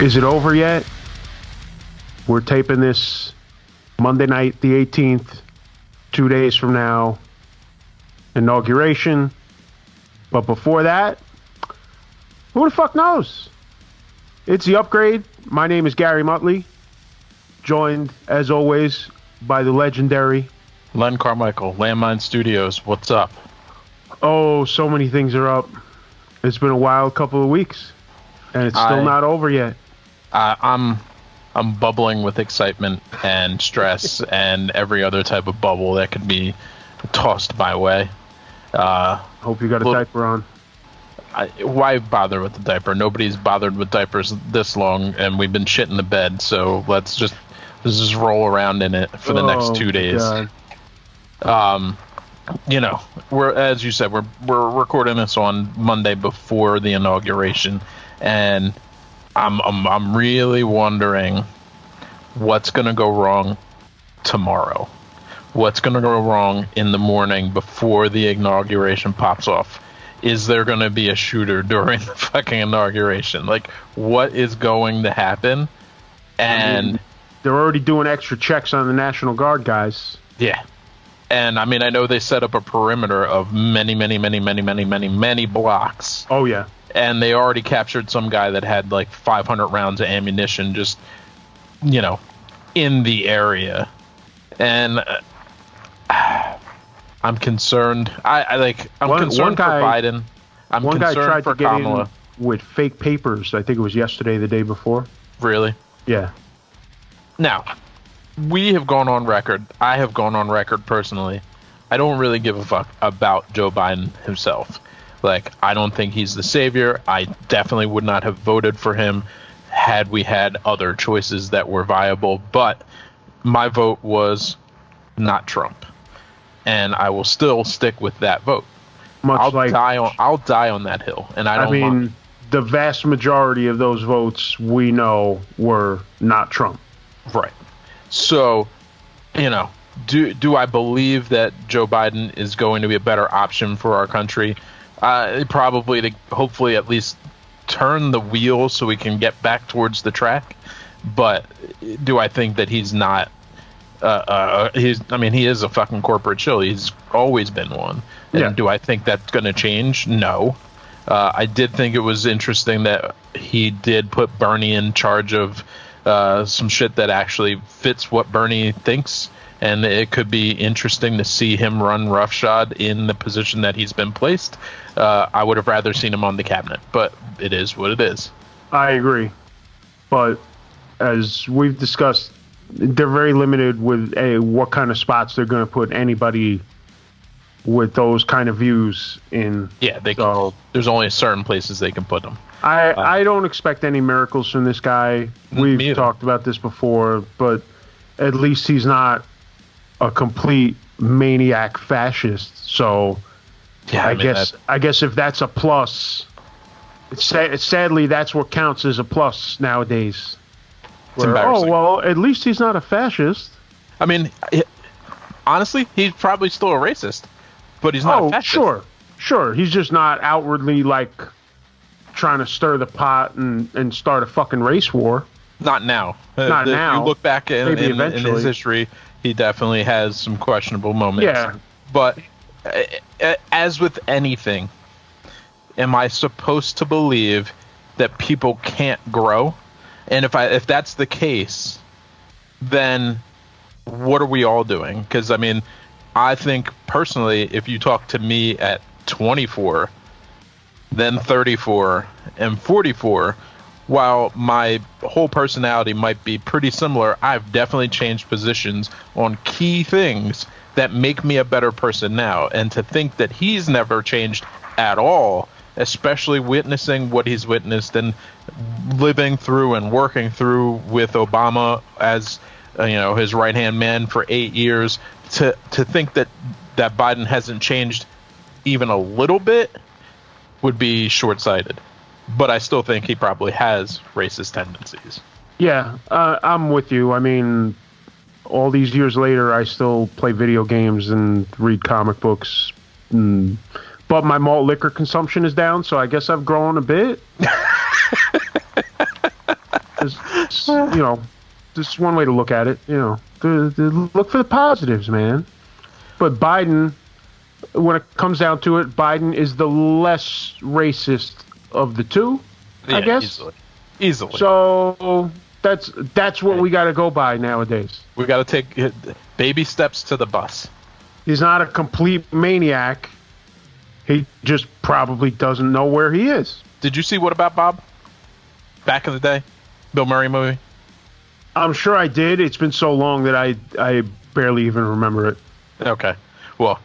Is it over yet? We're taping this Monday night, the 18th, 2 days from now, inauguration. But before that, who the fuck knows? It's the upgrade. My name is Gary Muttley, joined, as always, by the legendary Len Carmichael, Landmine Studios. What's up? Oh, so many things are up. It's been a wild couple of weeks, and it's still not over yet. I'm bubbling with excitement and stress and every other type of bubble that could be tossed my way. Hope you got a diaper on. Why bother with the diaper? Nobody's bothered with diapers this long, and we've been shitting the bed. So let's just roll around in it for the next 2 days. God. We're, as you said, we're recording this on Monday before the inauguration, and I'm really wondering what's going to go wrong tomorrow. What's going to go wrong in the morning before the inauguration pops off? Is there going to be a shooter during the fucking inauguration? Like, what is going to happen? And they're already doing extra checks on the National Guard guys. Yeah. And I mean, I know they set up a perimeter of many blocks. Oh, yeah. And they already captured some guy that had like 500 rounds of ammunition just, in the area. And I'm concerned. I'm concerned for Biden. One guy tried to get in with fake papers. I think it was yesterday, the day before. Really? Yeah. Now, we have gone on record. I have gone on record personally. I don't really give a fuck about Joe Biden himself. Like, I don't think he's the savior. I definitely would not have voted for him had we had other choices that were viable. But my vote was not Trump, and I will still stick with that vote. I'll die on that hill, and I mean, the vast majority of those votes we know were not Trump. Right. So, do I believe that Joe Biden is going to be a better option for our country? Probably to hopefully at least turn the wheel so we can get back towards the track. But do I think that he's not? He is a fucking corporate shill. He's always been one. And yeah. Do I think that's going to change? No. I did think it was interesting that he did put Bernie in charge of some shit that actually fits what Bernie thinks. And it could be interesting to see him run roughshod in the position that he's been placed. I would have rather seen him on the cabinet, but it is what it is. I agree. But as we've discussed, they're very limited with what kind of spots they're going to put anybody with those kind of views in. Yeah, there's only certain places they can put them. I don't expect any miracles from this guy. We've talked about this before, but at least he's not a complete maniac fascist. So yeah, I guess if that's a plus, sadly that's what counts as a plus nowadays. At least he's not a fascist. I mean, honestly, he's probably still a racist, but he's not a fascist. Sure. He's just not outwardly like trying to stir the pot and start a fucking race war. Not now. Now. If you look back in his history, he definitely has some questionable moments. Yeah. But as with anything, am I supposed to believe that people can't grow? And if that's the case, then what are we all doing? Because, I mean, I think personally, if you talk to me at 24, then 34, and 44, while my whole personality might be pretty similar, I've definitely changed positions on key things that make me a better person now. And to think that he's never changed at all, especially witnessing what he's witnessed and living through and working through with Obama as his right-hand man for 8 years, to think that Biden hasn't changed even a little bit would be short-sighted. But I still think he probably has racist tendencies. Yeah, I'm with you. I mean, all these years later, I still play video games and read comic books. But my malt liquor consumption is down, so I guess I've grown a bit. that's this is one way to look at it. Look for the positives, man. But Biden, when it comes down to it, Biden is the less racist of the two, I guess. Easily. So that's what we got to go by nowadays. We got to take baby steps to the bus. He's not a complete maniac. He just probably doesn't know where he is. Did you see What About Bob? Back in the day? Bill Murray movie? I'm sure I did. It's been so long that I barely even remember it. Okay. Well,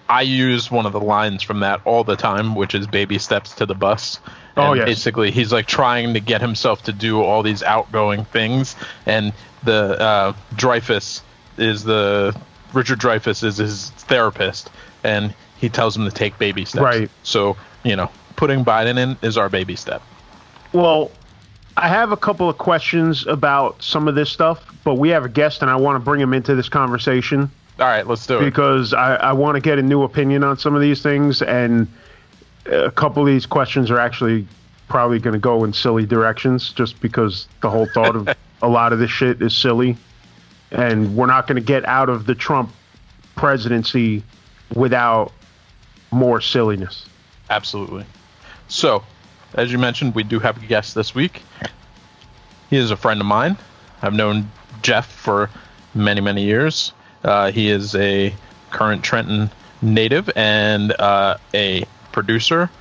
I use one of the lines from that all the time, which is baby steps to the bus. And yes. Basically, he's like trying to get himself to do all these outgoing things. And the Richard Dreyfuss is his therapist. And he tells him to take baby steps. Right. So, putting Biden in is our baby step. Well, I have a couple of questions about some of this stuff, but we have a guest and I want to bring him into this conversation. All right, let's do it. Because I want to get a new opinion on some of these things, and a couple of these questions are actually probably going to go in silly directions just because the whole thought of a lot of this shit is silly. And we're not going to get out of the Trump presidency without more silliness. Absolutely. So, as you mentioned, we do have a guest this week. He is a friend of mine. I've known Jeff for many, many years. He is a current Trenton native and a producer,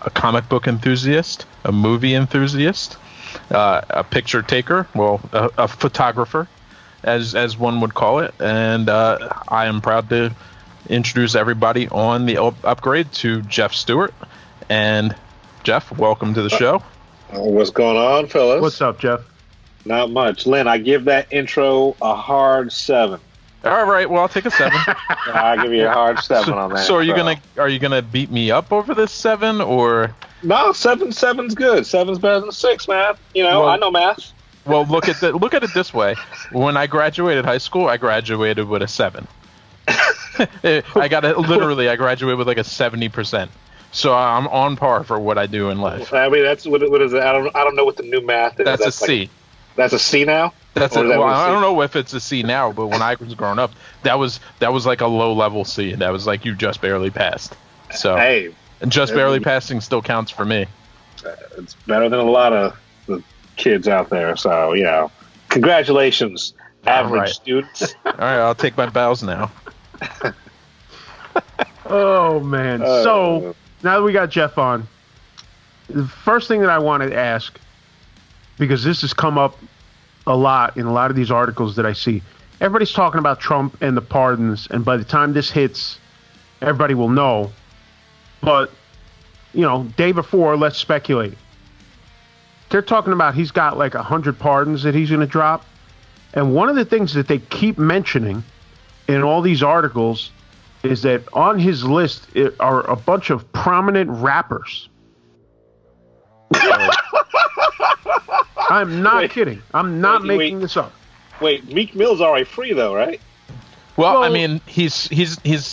a comic book enthusiast, a movie enthusiast, a picture taker, a photographer, as one would call it. And I am proud to introduce everybody on the upgrade to Jeff Stewart. And Jeff, welcome to the show. What's going on, fellas? What's up, Jeff? Not much. Len, I give that intro a hard 7. All right, well, I'll take a 7. I'll give you a hard 7 on that. So are you gonna beat me up over this 7 or? No, 7's good. 7's better than 6, man. I know math. Well, look at it this way. When I graduated high school, I graduated with a 7. I graduated with like a 70%. So I'm on par for what I do in life. I mean, that's what is it? I don't know what the new math is. That's a C. That's a C now. I don't know if it's a C now, but when I was growing up, that was like a low level C. That was like you just barely passed. So and just barely passing still counts for me. It's better than a lot of the kids out there. So congratulations, average students. All right, I'll take my bows now. Oh man! So now that we got Jeff on, the first thing that I wanted to ask, because this has come up a lot in a lot of these articles that I see, everybody's talking about Trump and the pardons, and by the time this hits, everybody will know. But day before, let's speculate. They're talking about he's got like 100 pardons that he's going to drop, and one of the things that they keep mentioning in all these articles is that on his list are a bunch of prominent rappers. I'm not kidding. I'm not making this up. Wait, Meek Mill's already free though, right? Well, I mean, he's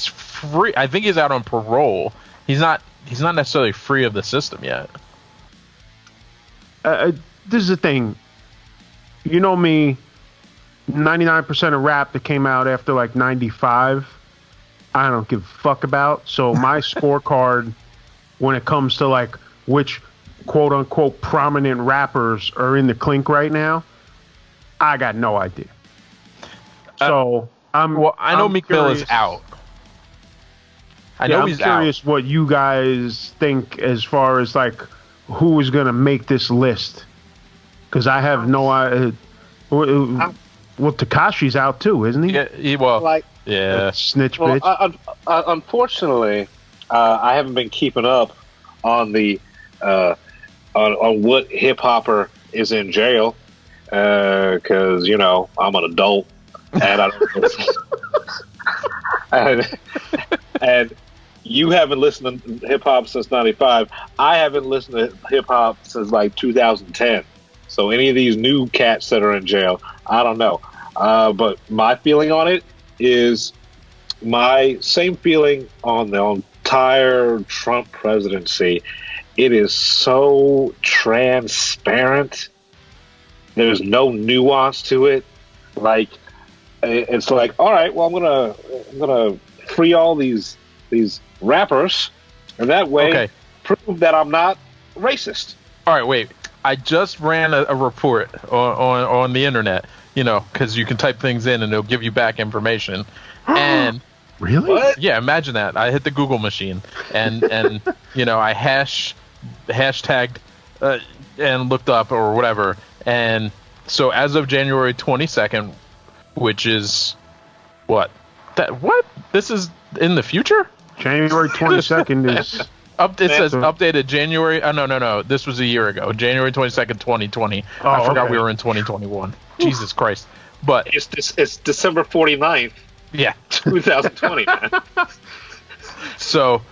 free. I think he's out on parole. He's not necessarily free of the system yet. This is the thing. You know me, 99% of rap that came out after like 95, I don't give a fuck about. So my scorecard when it comes to like which quote unquote prominent rappers are in the clink right now, I got no idea. So I know Meek Mill is out. I know he's out. I'm curious what you guys think as far as like who is going to make this list, because I have no idea. Well, Tekashi's out too, isn't he? Yeah, snitch bitch. Unfortunately, I haven't been keeping up on the on what hip hopper is in jail, because I'm an adult and I don't. and you haven't listened to hip hop since '95. I haven't listened to hip hop since like 2010. So any of these new cats that are in jail, I don't know. But my feeling on it is my same feeling on the entire Trump presidency. It is so transparent There's no nuance to it. Like, it's like, all right, well, I'm gonna free all these rappers, and that way prove that I'm not racist. All right, wait. I just ran a report on the internet, because you can type things in and it'll give you back information. And really? What? Yeah, imagine that. I hit the Google machine and I hashtagged and looked up or whatever. And so as of January 22nd, which is what? This is in the future? January 22nd is... It says updated January. Oh, no. This was a year ago. January 22nd, 2020. I forgot we were in 2021. Jesus Christ. But it's December 49th. Yeah. 2020, man. So,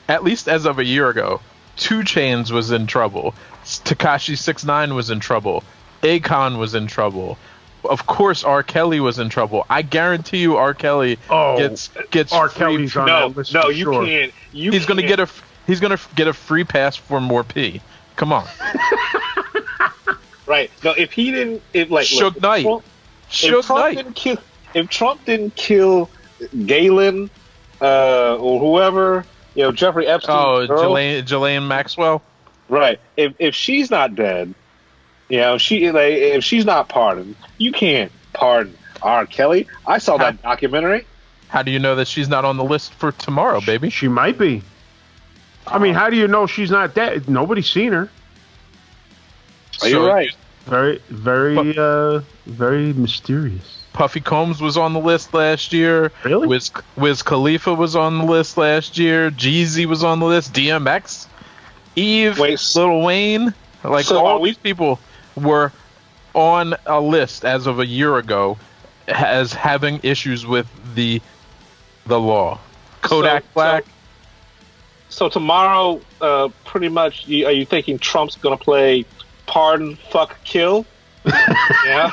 at least as of a year ago, 2 Chainz was in trouble. Tekashi 6ix9ine was in trouble. Akon was in trouble. Of course, R. Kelly was in trouble. I guarantee you, R. Kelly gets R. Kelly's on that list. No, you can't. He's going to get a. He's going to get a free pass for more P. Come on. Right. No, if he didn't... Suge Knight. If Trump didn't kill Galen or whoever, Jeffrey Epstein... Oh, Ghislaine Maxwell? Right. If she's not dead, if she's not pardoned, you can't pardon R. Kelly. I saw that documentary. How do you know that she's not on the list for tomorrow, baby? She might be. I mean, how do you know she's not dead? Nobody's seen her. You're right. Very, very, very mysterious. Puffy Combs was on the list last year. Really? Wiz Khalifa was on the list last year. Jeezy was on the list. DMX, Eve, Lil Wayne, all these people were on a list as of a year ago as having issues with the law. Kodak Black. So tomorrow, pretty much, are you thinking Trump's going to play Pardon, Fuck, Kill? Yeah.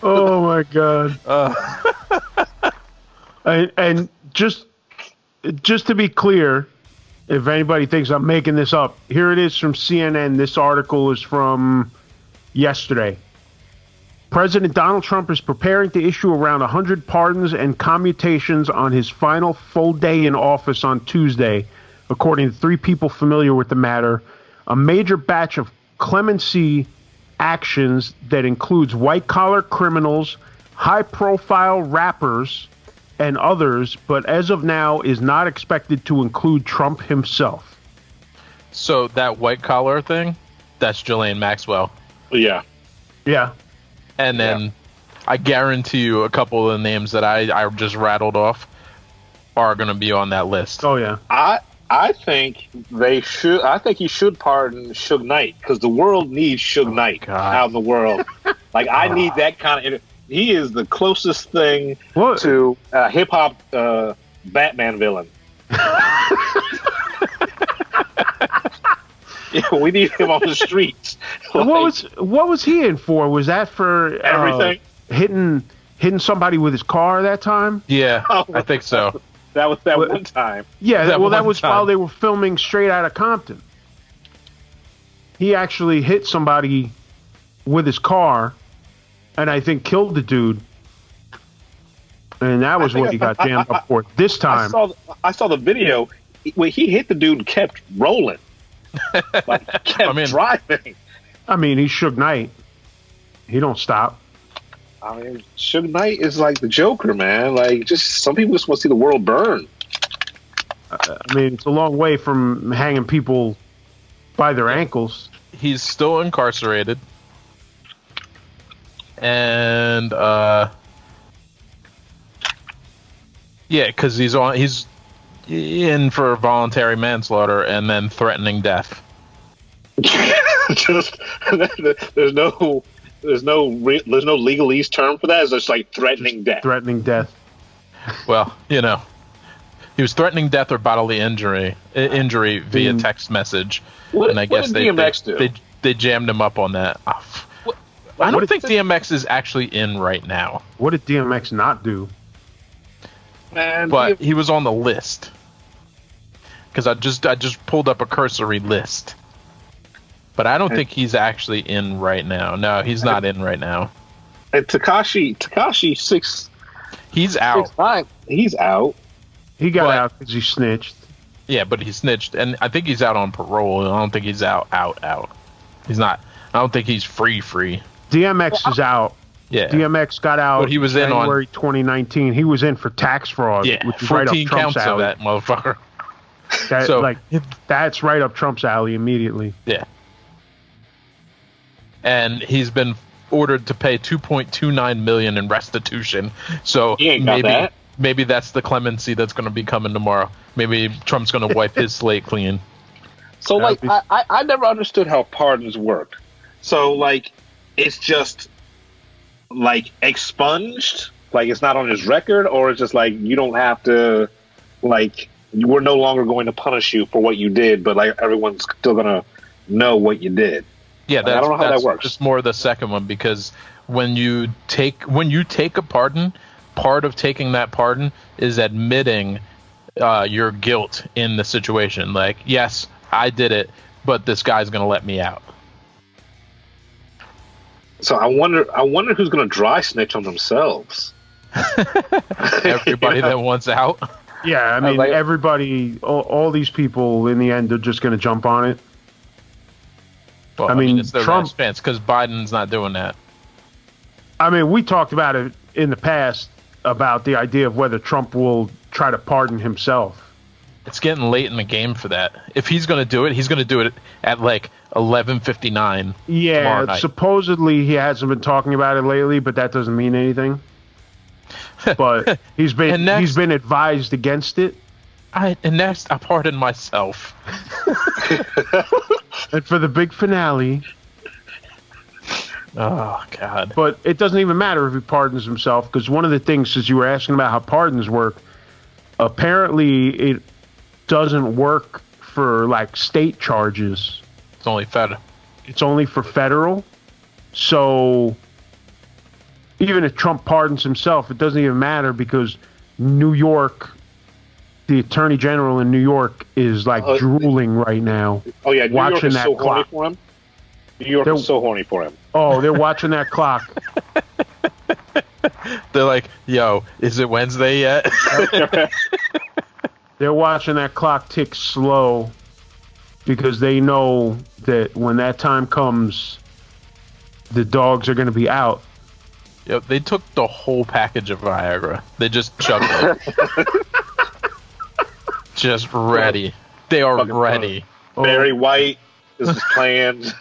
Oh my God. And just to be clear, if anybody thinks I'm making this up, here it is from CNN. This article is from yesterday. President Donald Trump is preparing to issue around 100 pardons and commutations on his final full day in office on Tuesday, according to 3 people familiar with the matter. A major batch of clemency actions that includes white-collar criminals, high-profile rappers, and others, but as of now is not expected to include Trump himself. So that white-collar thing, that's Ghislaine Maxwell. Yeah. Yeah. And then I guarantee you a couple of the names that I just rattled off are going to be on that list. Oh, yeah. I think they should. I think he should pardon Suge Knight because the world needs Suge Knight out in the world. I need that kind of... He is the closest thing to a hip-hop Batman villain. Yeah, we need him on the streets. What was he in for? Was that for everything? Hitting somebody with his car that time? Yeah, I think so. That was that one time. Yeah, that was while they were filming Straight Outta Compton. He actually hit somebody with his car, and I think killed the dude. And that was what he got jammed up for this time. I saw the video where he hit the dude and kept rolling. Kept driving. I mean, he's Suge Knight. He don't stop. I mean, Suge Knight is like the Joker, man. Just some people just want to see the world burn. I mean, it's a long way from hanging people by their ankles. He's still incarcerated. And, because he's in for voluntary manslaughter and then threatening death. There's no legalese term for that. It's just like threatening death. Threatening death. Well, he was threatening death or bodily injury via text message, and I guess they jammed him up on that. I don't think DMX is actually in right now. What did DMX not do? Man, but he was on the list. because I just pulled up a cursory list, but I don't think he's actually in right now. No, he's not in right now. And Tekashi 6. He's out. 6'9", he's out. He got out because he snitched. Yeah, but he snitched, and I think he's out on parole. I don't think he's out. He's not. I don't think he's free. DMX is out. Yeah, DMX got out. But he was January 2019. He was in for tax fraud. Yeah, which is 14 right up Trump's counts of alley. that motherfucker. That's right up Trump's alley immediately. Yeah, and he's been ordered to pay $2.29 million in restitution. So he ain't got that. Maybe that's the clemency that's going to be coming tomorrow. Maybe Trump's going to wipe his slate clean. So, I never understood how pardons work. So, it's just, expunged? It's not on his record? Or it's just, you don't have to, we're no longer going to punish you for what you did, but, everyone's still going to know what you did. Yeah, I don't know how that works. Just more the second one, because when you take a pardon, part of taking that pardon is admitting your guilt in the situation. Yes, I did it, but this guy's going to let me out. So I wonder who's going to dry snitch on themselves. Everybody that wants out. Yeah, I mean, everybody, all these people in the end are just going to jump on it. Well, I mean, it's their Trump fans because Biden's not doing that. I mean, we talked about it in the past about the idea of whether Trump will try to pardon himself. It's getting late in the game for that. If he's going to do it, he's going to do it at 11:59. Yeah, supposedly he hasn't been talking about it lately, but that doesn't mean anything. But he's been advised against it. Next, I pardon myself. And for the big finale. Oh, God. But it doesn't even matter if he pardons himself, because one of the things, since you were asking about how pardons work, apparently it doesn't work for state charges. It's only federal. It's only for federal. So even if Trump pardons himself, it doesn't even matter, because New York, the Attorney General in New York is drooling right now. Oh yeah, New York is so horny for him. New York is so horny for him. Oh, they're watching that clock. They're like, yo, is it Wednesday yet? They're watching that clock tick slow, because they know that when that time comes, the dogs are going to be out. Yep, they took the whole package of Viagra. They just chugged it. Just ready. They are ready. Barry White is planned.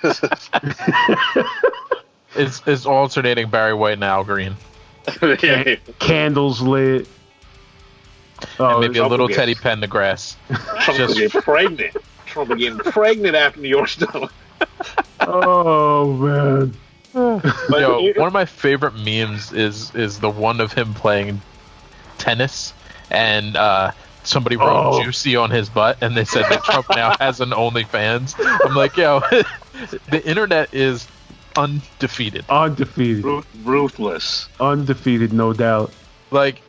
It's alternating Barry White and Al Green. Candles lit. And maybe a little Teddy Pendergrass. Trump will get pregnant. Trump will get pregnant after New York's done. Oh, man. Yo, one of my favorite memes is the one of him playing tennis, and somebody wrote juicy on his butt, and they said that Trump now has an OnlyFans. I'm like, yo, the internet is undefeated. Ruthless. Undefeated, no doubt.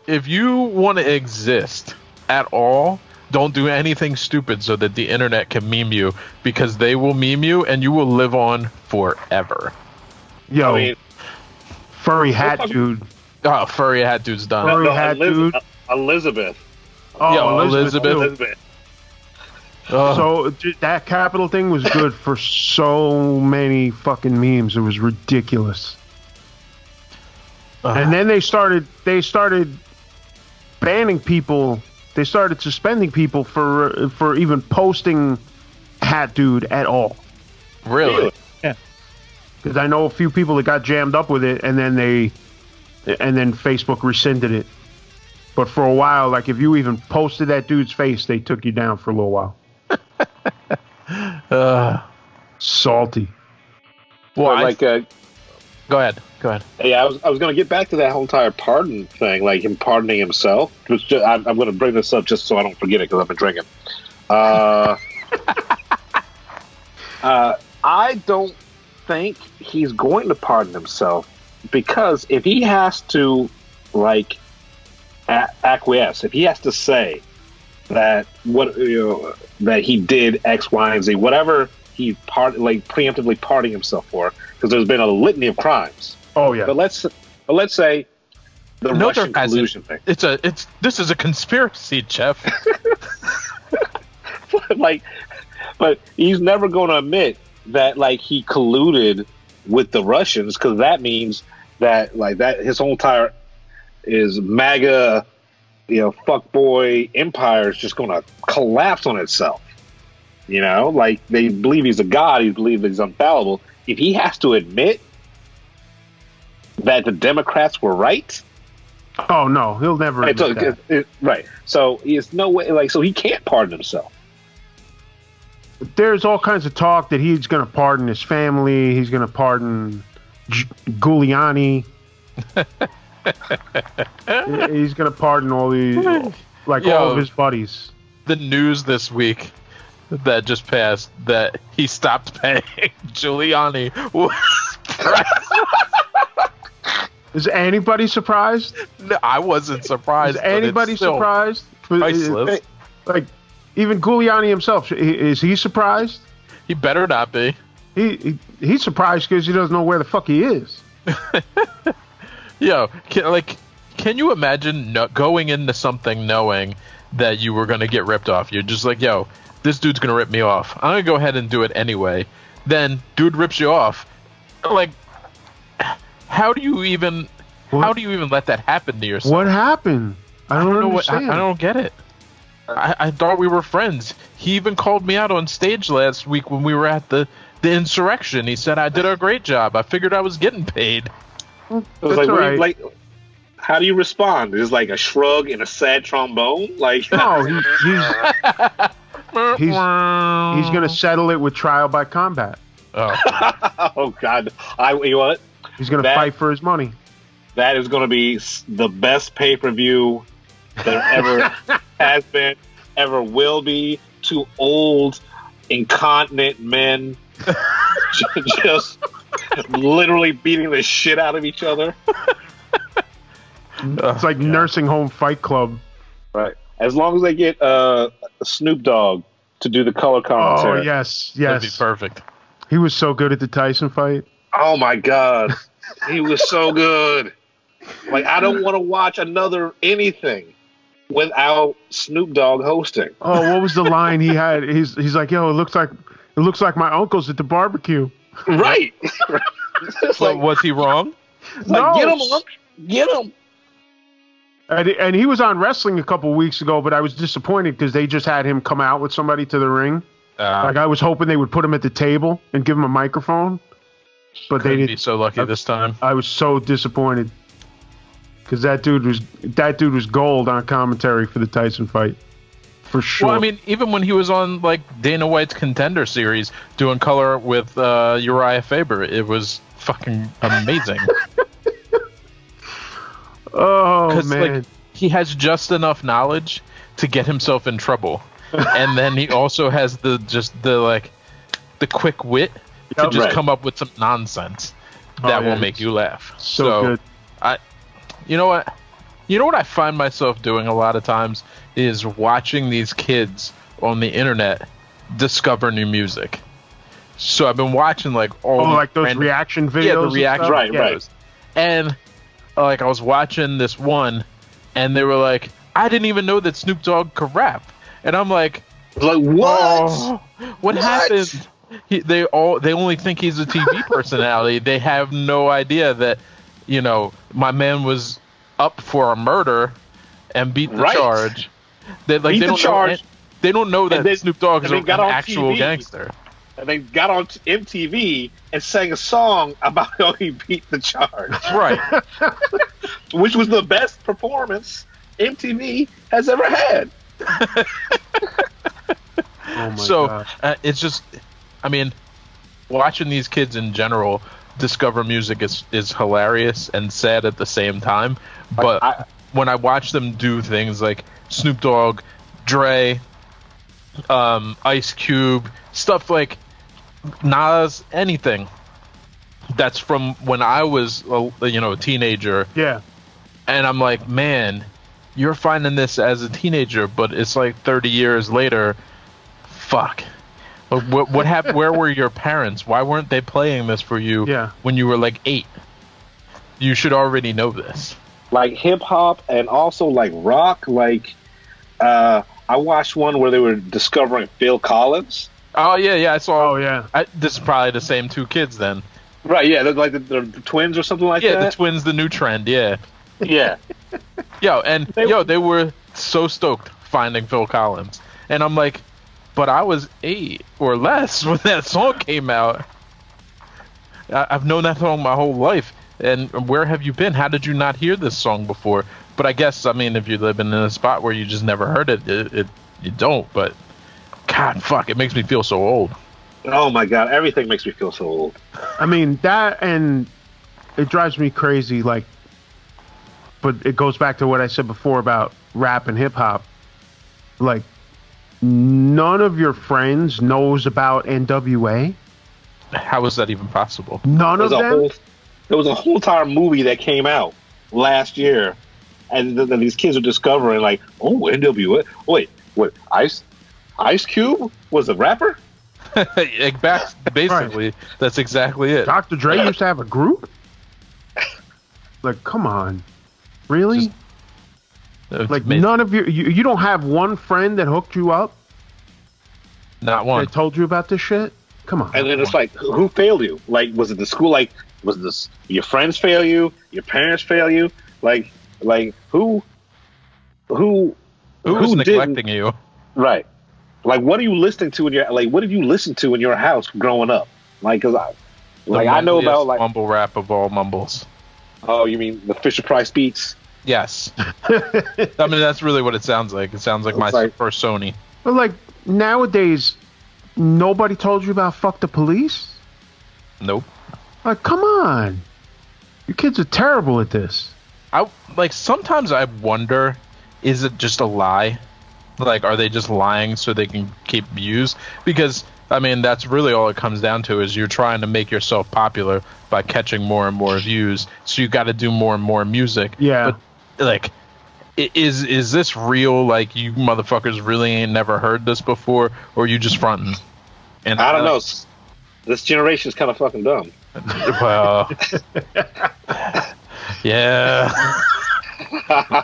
If you want to exist at all, don't do anything stupid so that the internet can meme you, because they will meme you and you will live on forever. Yo, furry hat dude. Oh, furry hat dude's done. Furry hat dude. Elizabeth. Oh, yo, Elizabeth. So that Capitol thing was good for so many fucking memes. It was ridiculous. And then they started banning people. They started suspending people for even posting hat dude at all. Really? Yeah. Because I know a few people that got jammed up with it, and then Facebook rescinded it. But for a while, if you even posted that dude's face, they took you down for a little while. Salty. Well, go ahead. Yeah, I was going to get back to that whole entire pardon thing, him pardoning himself. I'm going to bring this up just so I don't forget it, because I've been drinking. I don't think he's going to pardon himself, because if he has to acquiesce, if he has to say that that he did X, Y, and Z, whatever he preemptively pardoned himself for, because there's been a litany of crimes. Oh yeah. But let's say the Russian collusion thing. This is a conspiracy, Jeff. but he's never going to admit that he colluded with the Russians, because that means that his whole entire is MAGA, fuckboy empire is just going to collapse on itself. They believe he's a god. He believes he's infallible. If he has to admit that the Democrats were right, oh no, he'll never admit that. Right. So there's no way. So he can't pardon himself. There's all kinds of talk that he's going to pardon his family. He's going to pardon Giuliani. He's going to pardon all all of his buddies. The news this week that just passed that he stopped paying Giuliani. Is anybody surprised? No, I wasn't surprised. Is anybody surprised? Priceless. Even Giuliani himself, is he surprised? He better not be. He's surprised because he doesn't know where the fuck he is. Yo, can you imagine going into something knowing that you were going to get ripped off? You're just like, yo, this dude's going to rip me off. I'm going to go ahead and do it anyway. Then dude rips you off. How do you even let that happen to yourself? What happened? I don't understand. I don't get it. I thought we were friends. He even called me out on stage last week when we were at the insurrection. He said I did a great job. I figured I was getting paid. That's all right. How do you respond? Is a shrug and a sad trombone? No, he's going to settle it with trial by combat. Oh, oh God! You know what? He's going to fight for his money. That is going to be the best pay-per-view there ever has been, ever will be. Two old, incontinent men just literally beating the shit out of each other. It's like nursing home fight club. Right. As long as they get Snoop Dogg to do the color commentary. Oh, yes. That'd be perfect. He was so good at the Tyson fight. Oh, my God. He was so good. I don't want to watch another anything without Snoop Dogg hosting. Oh, what was the line he had? He's like, yo, it looks like my uncle's at the barbecue. Right. Was he wrong? No. Get him, Unc. Get him. And he was on wrestling a couple weeks ago, but I was disappointed because they just had him come out with somebody to the ring. I was hoping they would put him at the table and give him a microphone, but they didn't. Be so lucky this time. I was so disappointed because that dude was gold on commentary for the Tyson fight, for sure. Well, I mean, even when he was on Dana White's Contender Series doing color with Uriah Faber, it was fucking amazing. Oh man, he has just enough knowledge to get himself in trouble, and then he also has the quick wit to just come up with some nonsense that will make you laugh. So good. You know what I find myself doing a lot of times is watching these kids on the internet discover new music. So I've been watching those reaction videos. Yeah, the reaction videos. Right. And I was watching this one, and they were like, I didn't even know that Snoop Dogg could rap. And I'm like, what? Oh, what happened? They only think he's a TV personality. They have no idea that, my man was up for a murder and beat the charge. They don't know that Snoop Dogg is an actual gangster. And they got on MTV and sang a song about how he beat the charge. Right. Which was the best performance MTV has ever had. Oh my God. It's just, I mean, watching these kids in general discover music is hilarious and sad at the same time. But when I watch them do things like Snoop Dogg, Dre, Ice Cube, stuff like Nas, anything that's from when I was a teenager. Yeah. And I'm like, man, you're finding this as a teenager, but it's like 30 years later. Fuck. What happened? Where were your parents? Why weren't they playing this for you when you were like 8? You should already know this. Like hip hop and also like rock. Like I watched one where they were discovering Phil Collins. Oh yeah, I saw. Oh yeah. This is probably the same 2 kids then. Right, yeah, they're like the twins or something like that. Yeah, the twins, the new trend. Yeah. Yeah. They were so stoked finding Phil Collins, and I'm like, but I was 8 or less when that song came out. I've known that song my whole life. And where have you been? How did you not hear this song before? But I guess, I mean, if you're living in a spot where you just never heard it, you don't. But, God, fuck, it makes me feel so old. Oh, my God. Everything makes me feel so old. I mean, that, and it drives me crazy, like, but it goes back to what I said before about rap and hip-hop. Like, none of your friends knows about NWA. How is that even possible? None of them? There was a whole entire movie that came out last year, and then these kids are discovering, like, oh, NWA. Wait, what? Ice Cube was a rapper? Basically, right. That's exactly it. Dr. Dre used to have a group? Like, come on. Really? Like, none of you don't have one friend that hooked you up? Not one. That told you about this shit? Come on. And then it's like, who failed you? Like, was it the school? Like, was this your friends fail you? Your parents fail you? Like who's neglecting you? Right. Like, what are you listening to what did you listen to in your house growing up? Like, cause I know about like mumble rap of all mumbles. Oh, you mean the Fisher Price beats? Yes. I mean, that's really what it sounds like. It sounds like my first Sony. But like nowadays, nobody told you about Fuck the Police? Nope. Like, come on. You kids are terrible at this. Sometimes I wonder, is it just a lie? Like, are they just lying so they can keep views? Because, I mean, that's really all it comes down to, is you're trying to make yourself popular by catching more and more views. So you got to do more and more music. Yeah. But, like, is this real? Like, you motherfuckers really ain't never heard this before? Or are you just fronting? And I don't know. This generation's kind of fucking dumb. Well, yeah.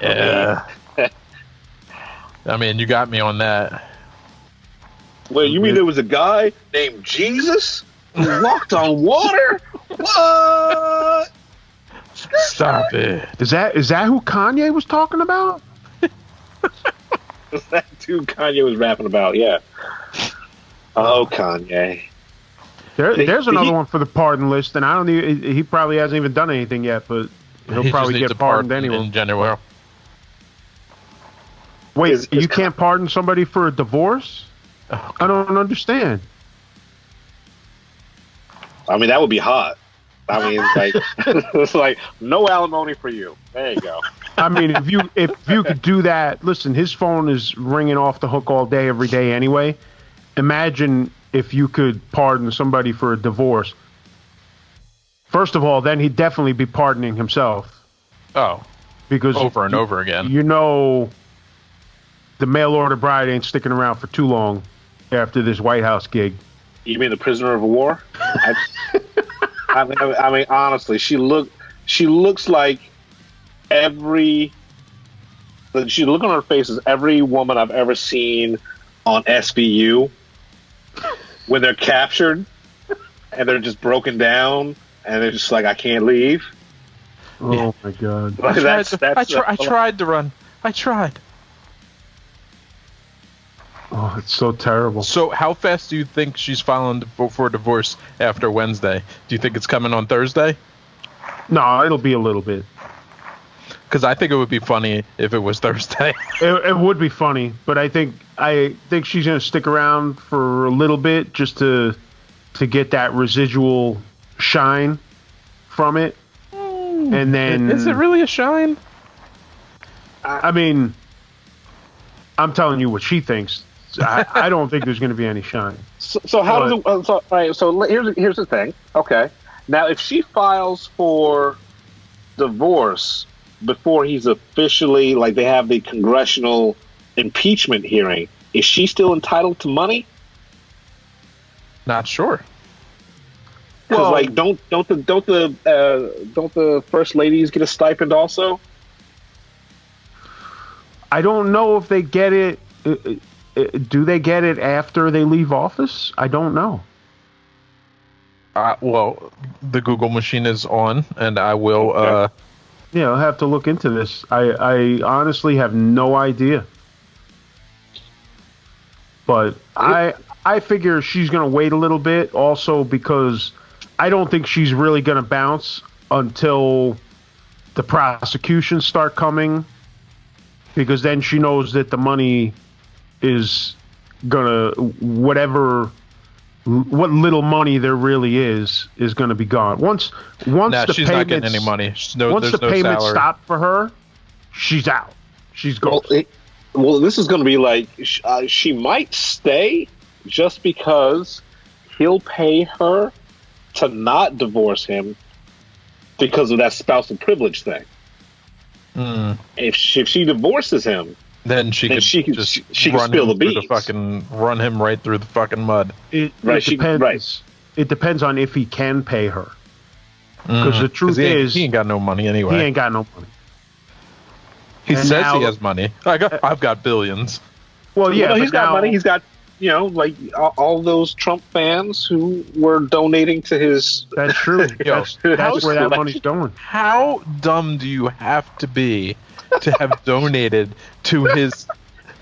Yeah. I mean, you got me on that. Well, you mean there was a guy named Jesus who walked on water? What? Stop it. Is that who Kanye was talking about? That's who Kanye was rapping about, yeah. Oh, Kanye. There's another one for the pardon list, and I don't even, he probably hasn't even done anything yet, but he'll probably get pardoned anyway. In January. Wait, you can't pardon somebody for a divorce? Oh, I don't understand. I mean, that would be hot. I mean, like, it's like no alimony for you. There you go. I mean, if you could do that, listen, his phone is ringing off the hook all day, every day anyway. Imagine if you could pardon somebody for a divorce. First of all, then he'd definitely be pardoning himself. Oh. Because over and over again. You know, the mail order bride ain't sticking around for too long after this White House gig. You mean the prisoner of war? I mean, honestly, she looks like she look on her face as every woman I've ever seen on SVU when they're captured and they're just broken down and they're just like, I can't leave. Oh my God! I tried to run. I tried. Oh, it's so terrible. So how fast do you think she's filing for a divorce after Wednesday? Do you think it's coming on Thursday? No, it'll be a little bit. Because I think it would be funny if it was Thursday. It would be funny, but I think she's going to stick around for a little bit just to get that residual shine from it. And then... Is it really a shine? I mean, I'm telling you what she thinks. I don't think there's going to be any shine. So how does it... all right, so here's the thing. Okay. Now, if she files for divorce, before he's officially, like, they have the congressional impeachment hearing, is she still entitled to money? Not sure. Because, Well, like, don't the first ladies get a stipend also? I don't know if they get it. Do they get it after they leave office? I don't know. Well, the Google machine is on, and I will. Yeah, I'll have to look into this. I honestly have no idea. But I figure she's going to wait a little bit, also because I don't think she's really going to bounce until the prosecutions start coming, because then she knows that the money is gonna, what little money there really is gonna be gone. Once the she's not getting any money. Once the payments stop for her, she's out. She's gone. Well, this is going to be like, she might stay just because he'll pay her to not divorce him because of that spousal privilege thing. If she divorces him, then she can spill the beans. Run him right through the fucking mud. It depends on if he can pay her. Because the truth is, he ain't got no money anyway. He ain't got no money. He says he has money. I've got billions. Well, yeah, he's got money. He's got, like all those Trump fans who were donating to his. That's true. That's where that money's going. How dumb do you have to be to have donated to his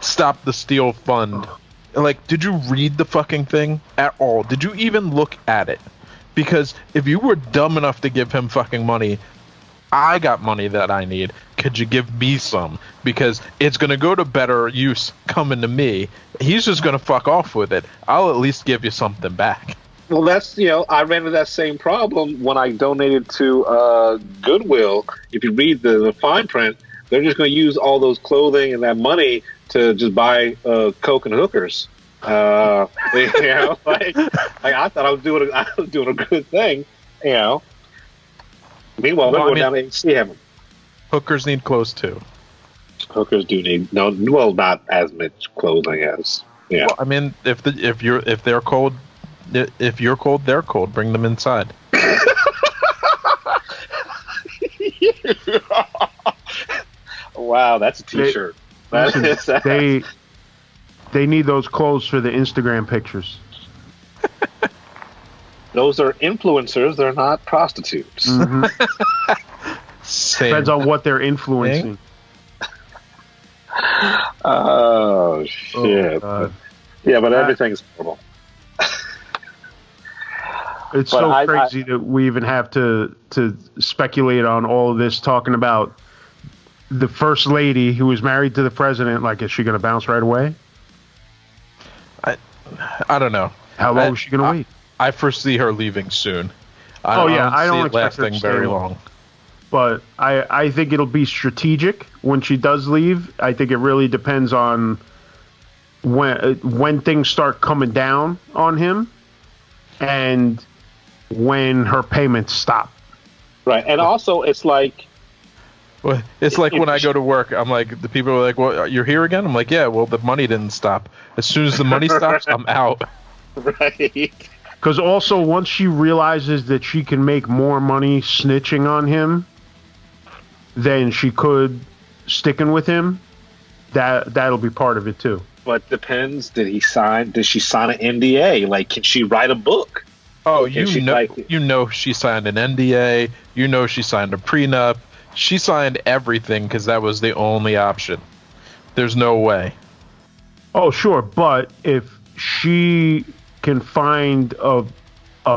Stop the Steal fund? Like, did you read the fucking thing at all? Did you even look at it? Because if you were dumb enough to give him fucking money, I got money that I need. Could you give me some? Because it's going to go to better use coming to me. He's just going to fuck off with it. I'll at least give you something back. Well, that's, I ran into that same problem when I donated to Goodwill. If you read the fine print, they're just going to use all those clothing and that money to just buy Coke and hookers. Like I thought I was doing a good thing, Meanwhile, they're going down to see him. Hookers need clothes too. Hookers do need not as much clothing as. Yeah. Well, I mean, if they're cold, if you're cold, they're cold. Bring them inside. Wow, that's a T-shirt. They need those clothes for the Instagram pictures. Those are influencers. They're not prostitutes. Mm-hmm. Depends on what they're influencing. Oh, shit. Yeah, but everything's horrible. It's so crazy that we even have to speculate on all of this, talking about the first lady who was married to the president. Like, is she going to bounce right away? I don't know. How long is she going to wait? I foresee her leaving soon. I don't expect lasting very long. But I think it'll be strategic when she does leave. I think it really depends on when things start coming down on him and when her payments stop. Right, and also it's like. Well, it's like when I go to work, I'm like, the people are like, "Well, you're here again?" I'm like, "Yeah, well, the money didn't stop. As soon as the money stops, I'm out." Right. Because also, once she realizes that she can make more money snitching on him than she could sticking with him, that'll be part of it too. But depends. Did she sign an NDA? Like, can she write a book? Oh, you know she signed an NDA. You know she signed a prenup. She signed everything because that was the only option. There's no way. Oh, sure. But if she can find a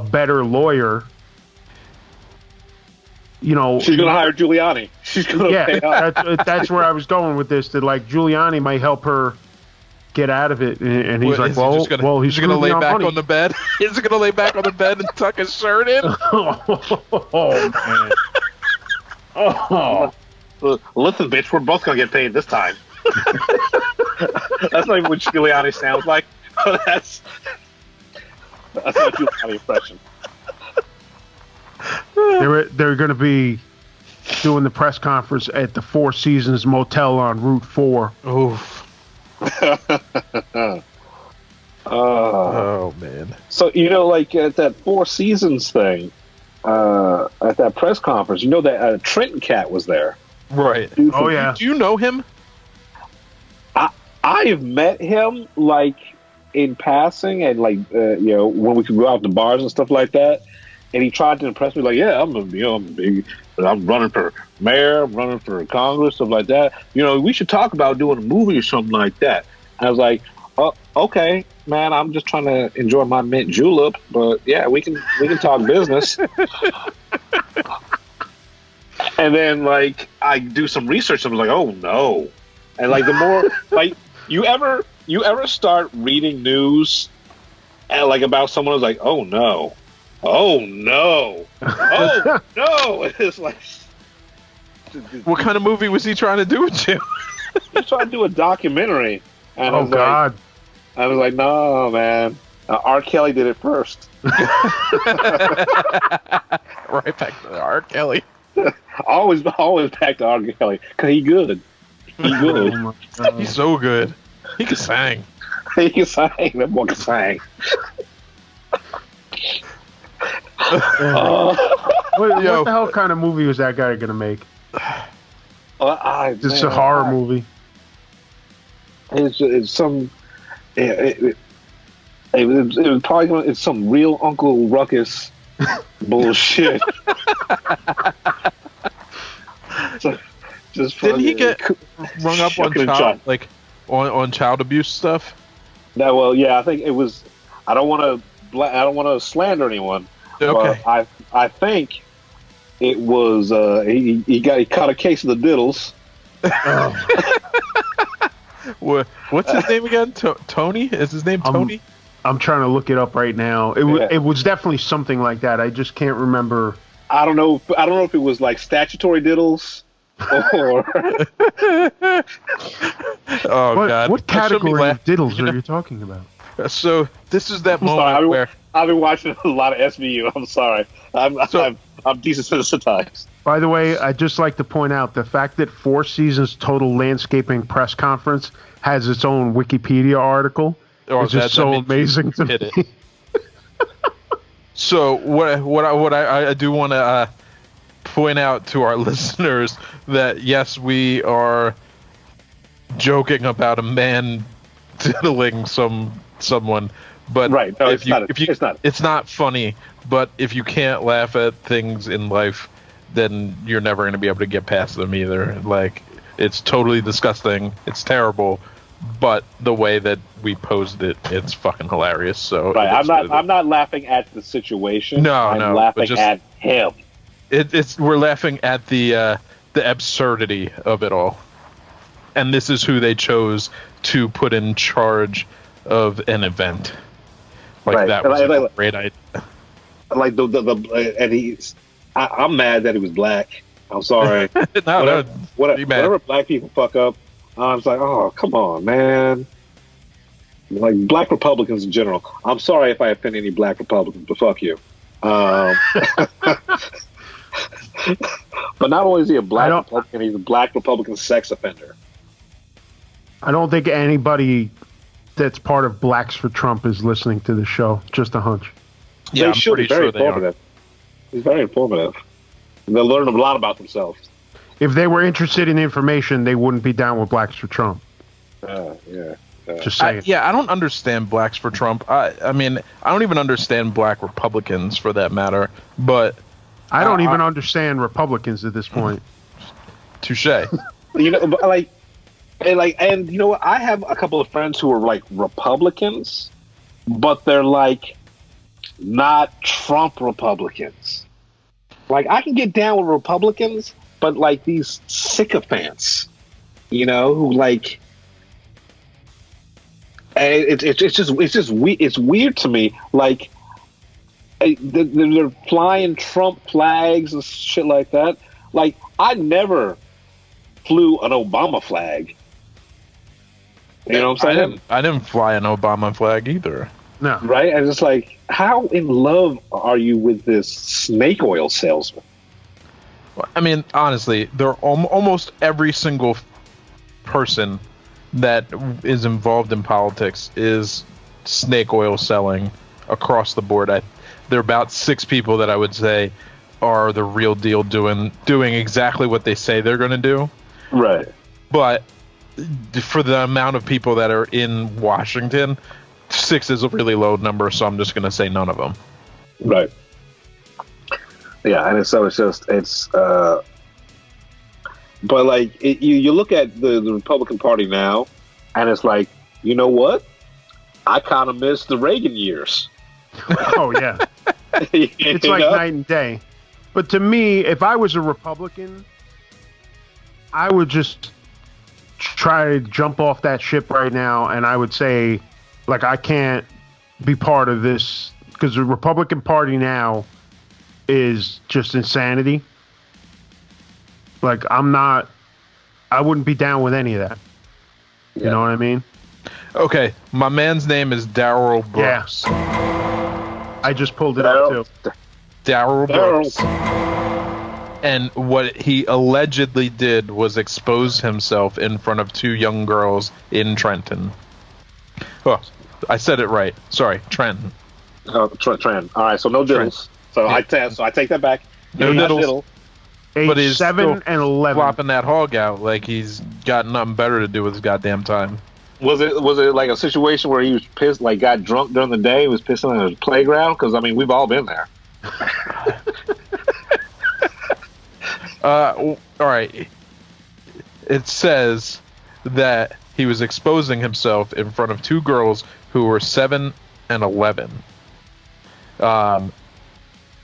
better lawyer, she's going to hire Giuliani. She's going to pay off. That's where I was going with this. That, like, Giuliani might help her get out of it, and he's like, he's going to lay back on the bed. He's going to lay back on the bed and tuck his shirt in. Oh man. Oh, listen, bitch, we're both gonna get paid this time. That's not even what Giuliani sounds like. That's not Giuliani impression. They're gonna be doing the press conference at the Four Seasons Motel on Route 4. Oof. Oh man. So like at that Four Seasons thing, at that press conference, that Trenton cat was there. Right. Yeah. Do you know him? I have met him like in passing and like when we could go out to bars and stuff like that. And he tried to impress me, like, yeah, I'm running for mayor, I'm running for Congress, stuff like that. We should talk about doing a movie or something like that. And I was like, oh, okay, man, I'm just trying to enjoy my mint julep, but yeah, we can talk business. And then like I do some research, and I was like, oh no. And like the more like you ever start reading news and like about someone who's like, oh no. Oh no! Oh no! It's like, what kind of movie was he trying to do with you? He's trying to do a documentary. And oh God! I was like, no, man. R. Kelly did it first. Right back to R. Kelly. always back to R. Kelly because he good. He good. He's so good. He can sing. He can sing. That boy can sing. What the hell kind of movie was that guy gonna make? It's a horror movie. It's some. It was probably it's some real Uncle Ruckus bullshit. Just didn't he get rung up on child abuse stuff? No, well, yeah, I think it was. I don't want to slander anyone. Okay. I think it was he caught a case of the diddles. What's his name again? Tony? Is his name Tony? I'm trying to look it up right now. It was definitely something like that. I just can't remember. I don't know if it was like statutory diddles or. God! What category of diddles are you talking about? So this is that moment where I've been watching a lot of SVU. I'm sorry. I'm desensitized. By the way, I'd just like to point out the fact that Four Seasons Total Landscaping press conference has its own Wikipedia article. It's just so amazing to me. So what I do want to point out to our listeners that yes, we are joking about a man diddling someone, but right. No, it's not funny. But if you can't laugh at things in life, then you're never going to be able to get past them either. Like, it's totally disgusting. It's terrible. But the way that we posed it, it's fucking hilarious. So right, I'm not laughing at the situation. I'm laughing at him. We're laughing at the absurdity of it all. And this is who they chose to put in charge of an event. Like, that was a great idea. Like and I'm mad that he was black. I'm sorry. Whatever black people fuck up, I was like, oh, come on, man. Like, black Republicans in general. I'm sorry if I offend any black Republicans, but fuck you. But not only is he a black Republican, he's a black Republican sex offender. I don't think anybody that's part of Blacks for Trump is listening to the show. Just a hunch. Yeah, they should be very informative. He's very informative. They'll learn a lot about themselves. If they were interested in information, they wouldn't be down with Blacks for Trump. Yeah. Just saying. I don't understand Blacks for Trump. I mean, I don't even understand black Republicans for that matter. But I don't even understand Republicans at this point. Touche. And you know what? I have a couple of friends who are like Republicans, but they're like not Trump Republicans. Like, I can get down with Republicans, but like these sycophants, who like, it's weird to me. Like, they're flying Trump flags and shit like that. Like, I never flew an Obama flag. You know what I'm saying? I didn't fly an Obama flag either. No. Right? And it's like, how in love are you with this snake oil salesman? I mean, honestly, they're almost every single person that is involved in politics is snake oil selling across the board. There are about 6 people that I would say are the real deal, doing exactly what they say they're going to do. Right. But for the amount of people that are in Washington, 6 is a really low number, so I'm just going to say none of them. Right. Yeah, and but like you look at the Republican Party now, and it's like, you know what? I kind of miss the Reagan years. Oh yeah, it's like night and day. But to me, if I was a Republican, I would just try to jump off that ship right now, and I would say, like, I can't be part of this because the Republican Party now is just insanity. Like, I wouldn't be down with any of that. You know what I mean? Okay, my man's name is Darrell Brooks. Yeah. I just pulled it up too. Darrell Brooks. And what he allegedly did was expose himself in front of 2 young girls in Trenton. Oh, I said it right. Sorry, Trenton. Trenton. All right, so no diddles. So I take that back. No diddles. But he's 7 and 11. Flopping that hog out like he's got nothing better to do with his goddamn time. Was it like a situation where he was pissed, like got drunk during the day, was pissing on his playground? Because I mean, we've all been there. All right. It says that he was exposing himself in front of 2 girls who were 7 and 11.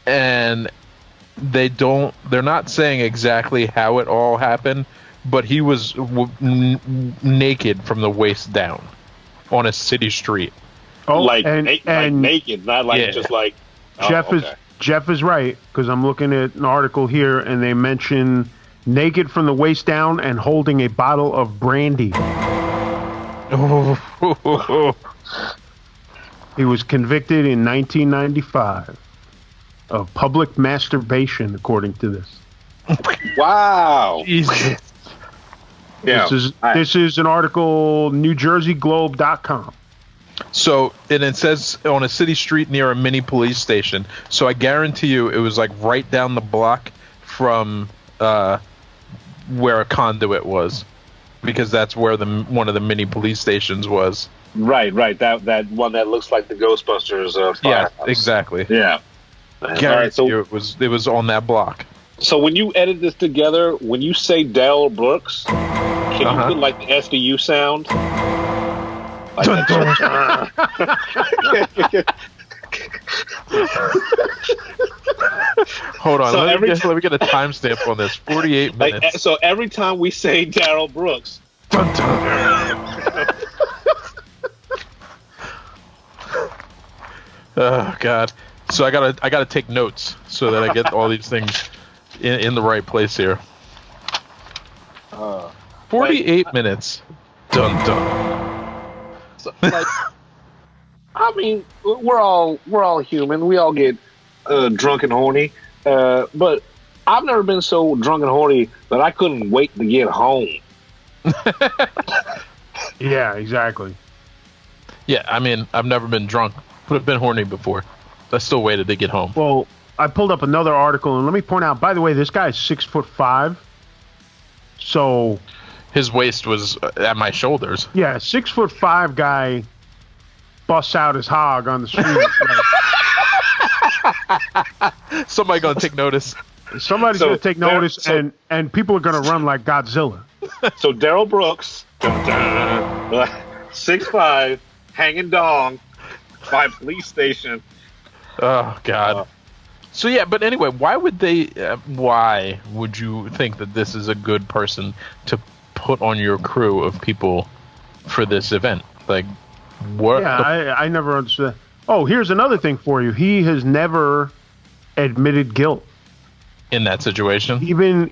And they're not saying exactly how it all happened, but he was naked from the waist down on a city street. Oh, like naked, not like just like Jeff is right, because I'm looking at an article here and they mention naked from the waist down and holding a bottle of brandy. He was convicted in 1995 of public masturbation, according to this. Wow. Jesus. Yeah. This is an article, NewJerseyGlobe.com. So, and it says on a city street near a mini police station. So I guarantee you it was like right down the block from where a conduit was, because that's where one of the mini police stations was. Right. That one that looks like the Ghostbusters. Yeah, exactly. Yeah. Right, so it was on that block. So when you edit this together, when you say Darrell Brooks, can you put like the SVU sound? Like Hold on, let me get a timestamp on this. 48 minutes. Like, so every time we say Darrell Brooks, dun, dun. Oh God! So I gotta take notes so that I get all these things in the right place here. 48 minutes. Dun dun. So, like, I mean, we're all human. We all get drunk and horny. But I've never been so drunk and horny that I couldn't wait to get home. Yeah, exactly. Yeah, I mean, I've never been drunk, but I've been horny before. I still waited to get home. Well, I pulled up another article, and let me point out, by the way, this guy's 6'5". So his waist was at my shoulders. Yeah, 6'5" guy busts out his hog on the street. Somebody gonna take notice. Somebody's gonna take notice, and people are gonna run like Godzilla. So Darrell Brooks, 6'5", hanging dong by police station. Oh God. So yeah, but anyway, why would you think that this is a good person to put on your crew of people for this event? Like, what? Yeah, I never understood. Oh, here's another thing for you. He has never admitted guilt in that situation.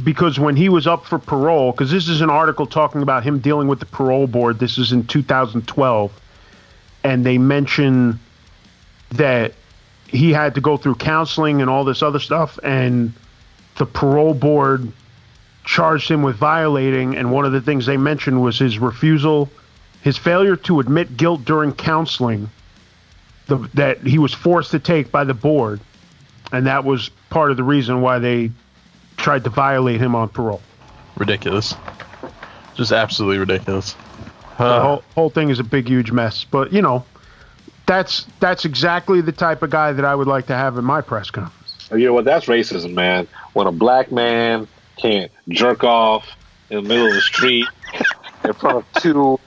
Because when he was up for parole, because this is an article talking about him dealing with the parole board. This is in 2012, and they mention that he had to go through counseling and all this other stuff, and the parole board charged him with violating, and one of the things they mentioned was his failure to admit guilt during counseling that he was forced to take by the board, and that was part of the reason why they tried to violate him on parole. Ridiculous. Just absolutely ridiculous. The whole thing is a big, huge mess. But, you know, that's exactly the type of guy that I would like to have in my press conference. You know what? That's racism, man. When a black man can't jerk off in the middle of the street in front of two,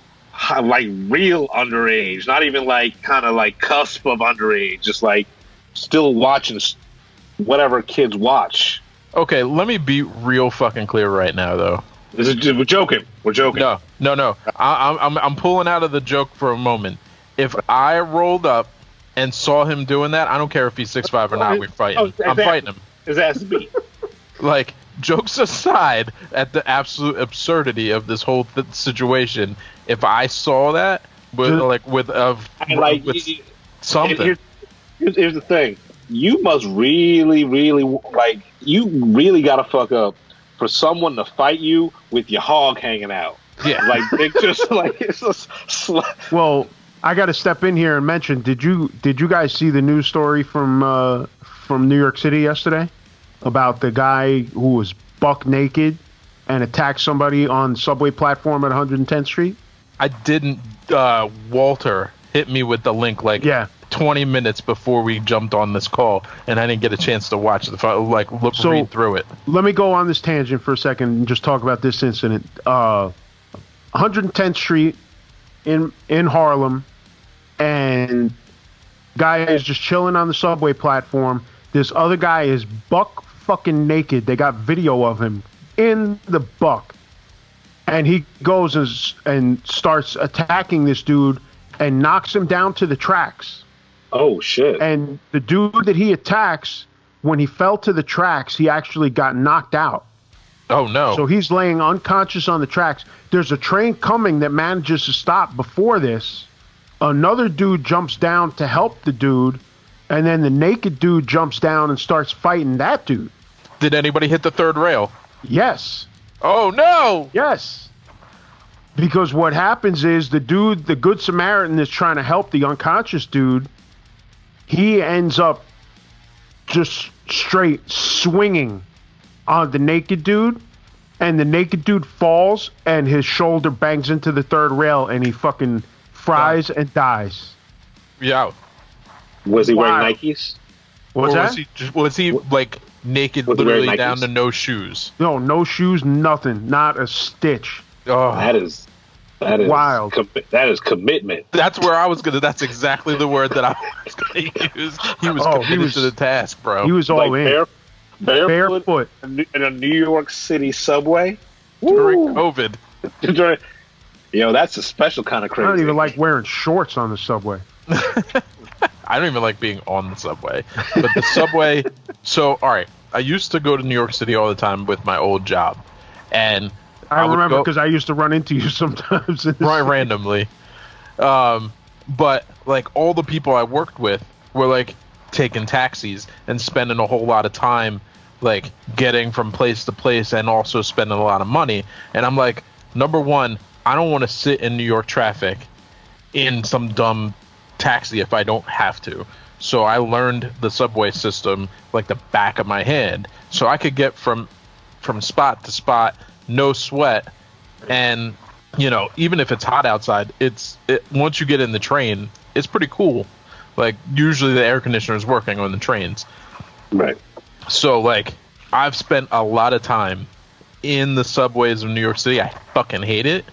like, real underage, not even, like, kind of, like, cusp of underage, just, like, still watching whatever kids watch. Okay, let me be real fucking clear right now, though. We're joking. We're joking. No. I'm pulling out of the joke for a moment. If I rolled up and saw him doing that, I don't care if he's 6'5" or not. We're fighting. I'm fighting him. His ass is beat. Like, jokes aside, at the absolute absurdity of this whole situation, if I saw that with something, here's the thing. You must really, really, like, you really gotta fuck up for someone to fight you with your hog hanging out. Yeah. Like, it just, like, it's just... Well, I got to step in here and mention, did you guys see the news story from New York City yesterday about the guy who was buck naked and attacked somebody on the subway platform at 110th Street? I didn't. Walter hit me with the link, like, 20 minutes before we jumped on this call, and I didn't get a chance to watch read through it. Let me go on this tangent for a second and just talk about this incident. 110th Street in Harlem, and guy is just chilling on the subway platform. This other guy is buck fucking naked. They got video of him in the buck, and he goes and starts attacking this dude and knocks him down to the tracks. Oh, shit. And the dude that he attacks, when he fell to the tracks, he actually got knocked out. Oh, no. So he's laying unconscious on the tracks. There's a train coming that manages to stop before this. Another dude jumps down to help the dude, and then the naked dude jumps down and starts fighting that dude. Did anybody hit the third rail? Yes. Oh, no! Yes. Because what happens is the Good Samaritan that's trying to help the unconscious dude, he ends up just straight swinging on the naked dude, and the naked dude falls, and his shoulder bangs into the third rail, and he fucking fries and dies. Yeah. Was he wearing Nikes? What's that? Was he like naked, literally down to no shoes? No shoes, nothing, not a stitch. Oh, that is wild. That is commitment. That's where I was gonna. That's exactly the word that I was gonna use. He was committed to the task, bro. He was all in. Barefoot in a New York City subway during COVID. That's a special kind of crazy. I don't even like wearing shorts on the subway. I don't even like being on the subway. But the subway. So, all right. I used to go to New York City all the time with my old job, and I remember because I used to run into you sometimes. Right, randomly. But like all the people I worked with were like taking taxis and spending a whole lot of time like getting from place to place and also spending a lot of money. And I'm like, number one, I don't want to sit in New York traffic in some dumb taxi if I don't have to. So I learned the subway system like the back of my hand, so I could get from spot to spot, no sweat. And even if it's hot outside, once you get in the train, it's pretty cool. Like usually the air conditioner is working on the trains, right? So like I've spent a lot of time in the subways of New York City. I fucking hate it,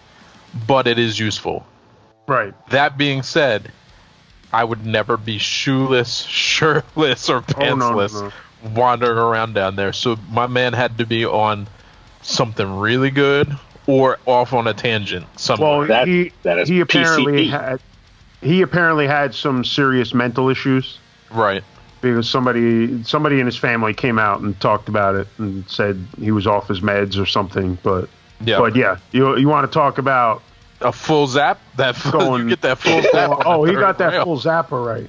but it is useful. Right. That being said, I would never be shoeless, shirtless, or pantsless wandering around down there. So my man had to be on something really good or off on a tangent somewhere. Well, he apparently had some serious mental issues. Right. Because somebody in his family came out and talked about it and said he was off his meds or something. But yeah, you want to talk about a full zap? You get that full zap. Oh, he got that full zapper right.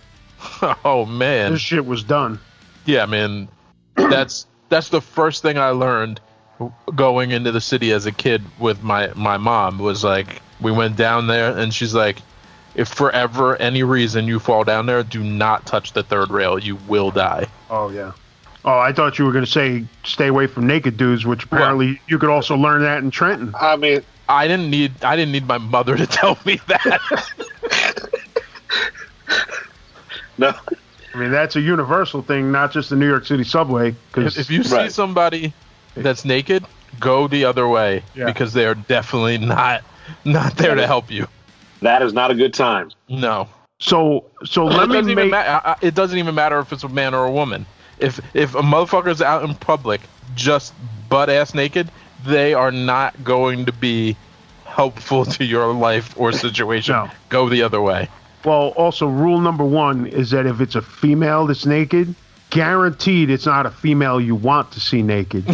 Oh man, this shit was done. Yeah, man. That's That's the first thing I learned going into the city as a kid with my mom. Was like, we went down there, and she's like, if for ever any reason you fall down there, do not touch the third rail. You will die. Oh, yeah. Oh, I thought you were going to say stay away from naked dudes, which apparently you could also learn that in Trenton. I mean, I didn't need my mother to tell me that. No. I mean, that's a universal thing, not just the New York City subway. If you see somebody that's naked, go the other way, because they are definitely not there to help you. That is not a good time. No. So let me make... It doesn't even matter if it's a man or a woman. If a motherfucker's out in public just butt-ass naked, they are not going to be helpful to your life or situation. No. Go the other way. Well, also, rule number 1 is that if it's a female that's naked, guaranteed it's not a female you want to see naked.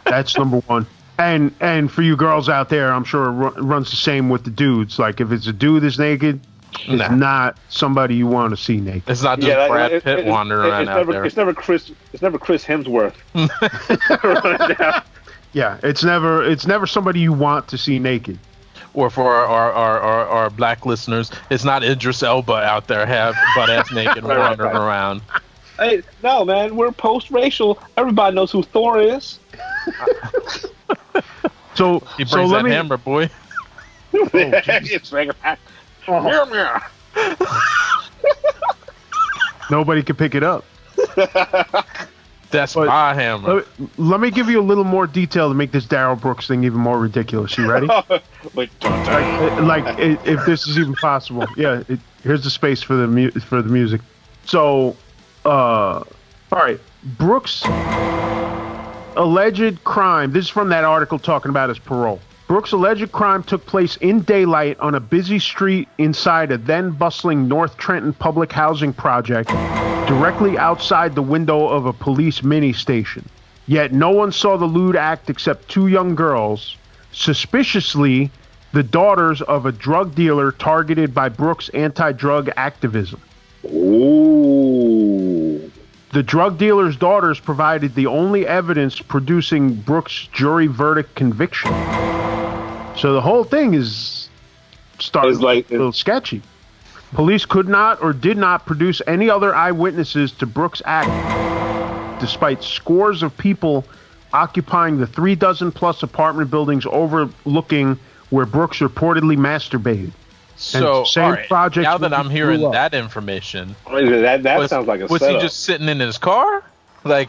That's number 1. And for you girls out there, I'm sure it runs the same with the dudes. Like, if it's a dude that's naked, it's not somebody you want to see naked. It's not just Brad Pitt wandering around out there. It's never Chris Hemsworth. Yeah, it's never somebody you want to see naked. Or for our black listeners, it's not Idris Elba out there butt ass naked wandering around. Hey, no, man, we're post-racial. Everybody knows who Thor is. So he brings that hammer, boy. Nobody can pick it up. That's my hammer. Let me give you a little more detail to make this Darryl Brooks thing even more ridiculous. You ready? If this is even possible. Yeah. Here's the space for the music. So, all right. Brooks' alleged crime. This is from that article talking about his parole. Brooks' alleged crime took place in daylight on a busy street inside a then bustling North Trenton public housing project, directly outside the window of a police mini station. Yet no one saw the lewd act except 2 young girls, suspiciously the daughters of a drug dealer targeted by Brooks' anti-drug activism. Ooh. The drug dealer's daughters provided the only evidence producing Brooks' jury verdict conviction. So the whole thing is starting a little sketchy. Police could not or did not produce any other eyewitnesses to Brooks' act, despite scores of people occupying the 36+ apartment buildings overlooking where Brooks reportedly masturbated. So, project now that I'm hearing that information, that sounds like a was setup. He just sitting in his car? How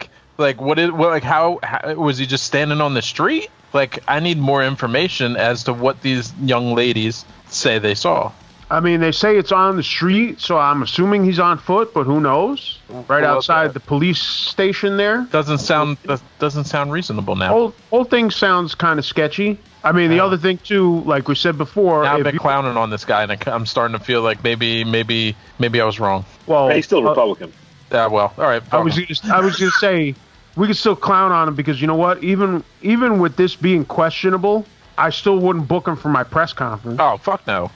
was he just standing on the street? Like, I need more information as to what these young ladies say they saw. I mean, they say it's on the street, so I'm assuming he's on foot, but who knows? Right outside the police station there. Doesn't sound reasonable now. Whole thing sounds kind of sketchy. I mean, the other thing too, like we said before, now I've been clowning on this guy, and I'm starting to feel like maybe I was wrong. Well, he's still Republican. Well, all right. I was gonna say we could still clown on him because you know what? Even with this being questionable, I still wouldn't book him for my press conference. Oh, fuck no.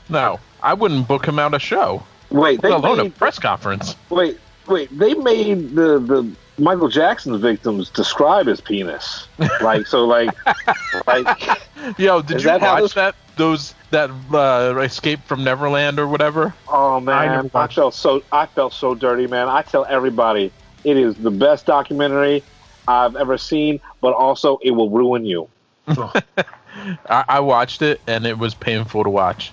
No, I wouldn't book him out a show. Wait, let alone a press conference. Wait, they made the Michael Jackson's victims describe his penis. Yo, did you watch that? That Escape from Neverland or whatever? Oh man, I felt so dirty, man. I tell everybody it is the best documentary I've ever seen, but also it will ruin you. I watched it and it was painful to watch.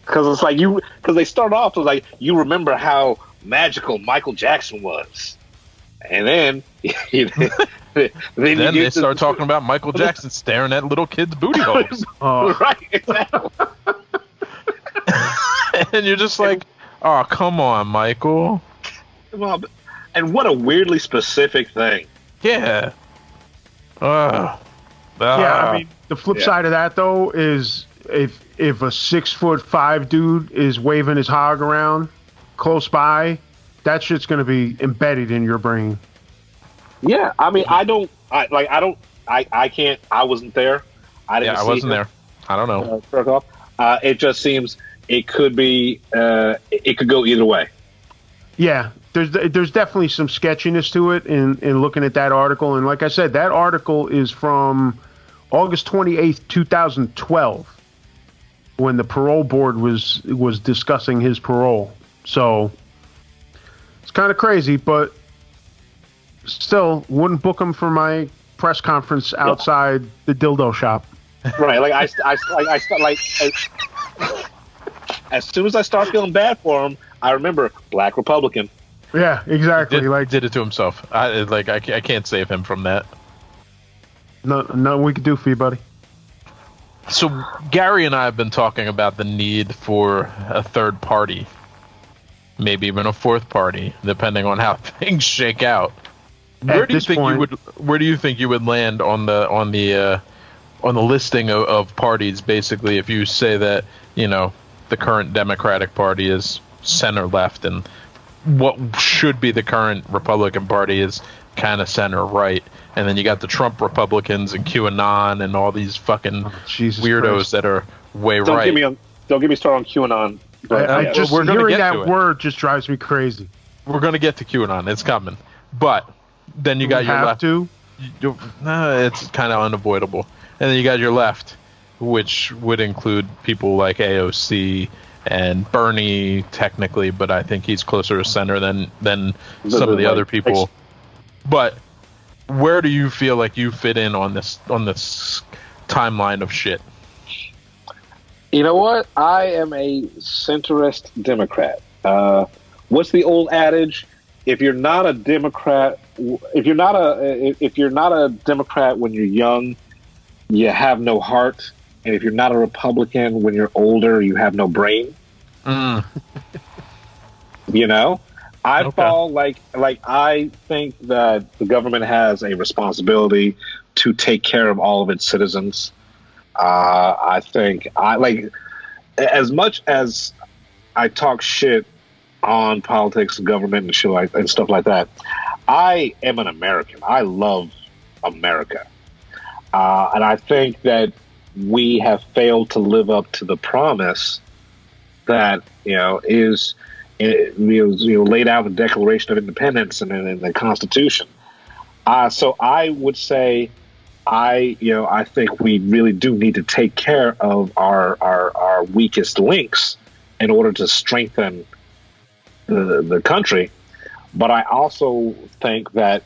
Because it's like because they start off with like, you remember how magical Michael Jackson was. And then then they start talking about Michael Jackson staring at little kids' booty holes. Right, exactly. And you're just like, oh, come on, Michael. Well, and what a weirdly specific thing. Yeah. Yeah, I mean, the flip side of that, though, is if a 6'5" dude is waving his hog around close by, that shit's going to be embedded in your brain. Yeah, I mean, I can't. I wasn't there. I wasn't there. I don't know. It just seems it could be. It could go either way. Yeah, there's definitely some sketchiness to it in looking at that article. And like I said, that article is from August 28th, 2012, when the parole board was discussing his parole. So it's kind of crazy, but still wouldn't book him for my press conference outside the dildo shop. Right, as soon as I start feeling bad for him, I remember Black Republican. Yeah, exactly. Did it to himself. I can't save him from that. No, we could do for you, buddy. So Gary and I have been talking about the need for a third party, maybe even a fourth party, depending on how things shake out. Where do you think you would land on the listing of parties? Basically, if you say that the current Democratic Party is center left, and what should be the current Republican Party is kind of center right, and then you got the Trump Republicans and QAnon and all these fucking weirdos Christ. That are way don't right. Don't get me started on QAnon. But just hearing that word just drives me crazy. We're gonna get to QAnon. It's coming, but then you got your left. It's kind of unavoidable. And then you got your left, which would include people like AOC and Bernie, technically, but I think he's closer to center than some of the other people. But where do you feel like you fit in on this timeline of shit? You know what? I am a centrist Democrat. What's the old adage? If you're not a Democrat, if you're not a Democrat when you're young, you have no heart, and if you're not a Republican when you're older, you have no brain. I fall like I think that the government has a responsibility to take care of all of its citizens. I think as much as I talk shit on politics and government and shit and stuff like that, I am an American. I love America. And I think that we have failed to live up to the promise that is laid out in the Declaration of Independence and in the Constitution. So I would say I think we really do need to take care of our weakest links in order to strengthen the country. But I also think that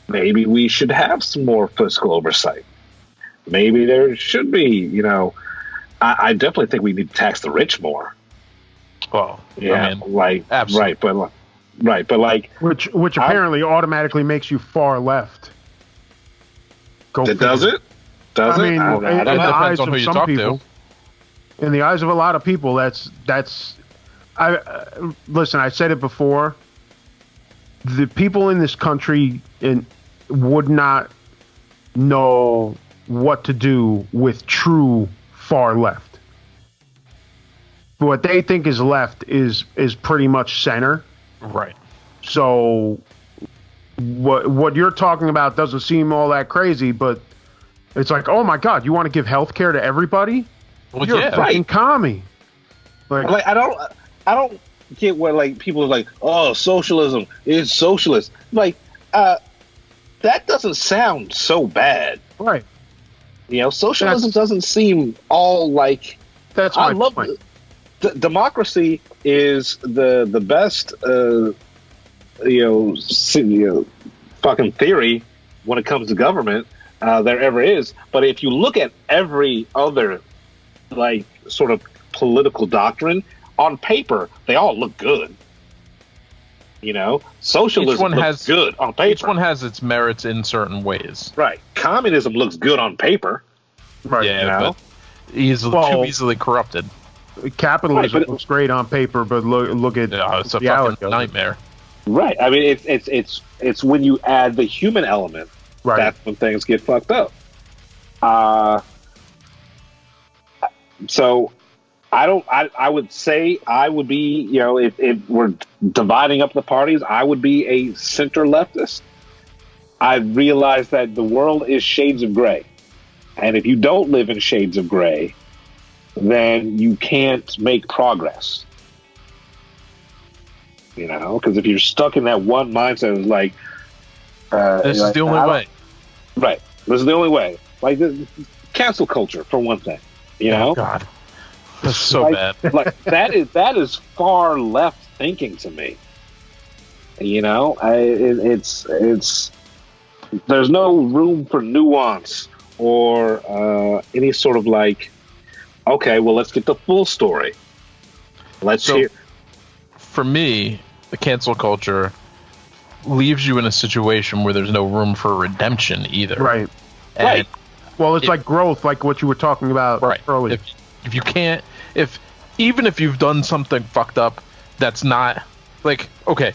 maybe we should have some more fiscal oversight. Maybe there should be, I definitely think we need to tax the rich more. Well, yeah, absolutely. Right, but which apparently automatically makes you far left. Does it? Does it? In the eyes of some people, in the eyes of a lot of people, that's. Listen, I said it before. The people in this country would not know what to do with true far left. What they think is left is pretty much center. Right. So what you're talking about doesn't seem all that crazy, but it's like, oh my God, you want to give health care to everybody? Well, you're a fucking commie. Like I don't get what people are like, oh, socialism is socialist. That doesn't sound so bad. Right. Socialism doesn't seem all like. That's my point. Democracy is the best fucking theory when it comes to government there ever is. But if you look at every other sort of political doctrine on paper, they all look good. Socialism looks good on paper. Each one has its merits in certain ways. Right. Communism looks good on paper. Right. Yeah, but too easily corrupted. Capitalism looks great on paper, but look at it's a fucking nightmare. Right. I mean, it's when you add the human element, right, that's when things get fucked up. So I would say I would be, if we're dividing up the parties, I would be a center leftist. I realize that the world is shades of gray. And if you don't live in shades of gray, then you can't make progress. You know, because if you're stuck in that one mindset, it's like this is the only way. Right. This is the only way. Like cancel culture, for one thing. You know? Oh, God. That's so bad. Like that is far left thinking to me. You know, it's there's no room for nuance or any sort of like, okay, well, let's get the full story. Let's hear. For me, the cancel culture leaves you in a situation where there's no room for redemption either. Right. Right. Well, it's like growth, like what you were talking about earlier. If you can't, even if you've done something fucked up, that's not like, okay,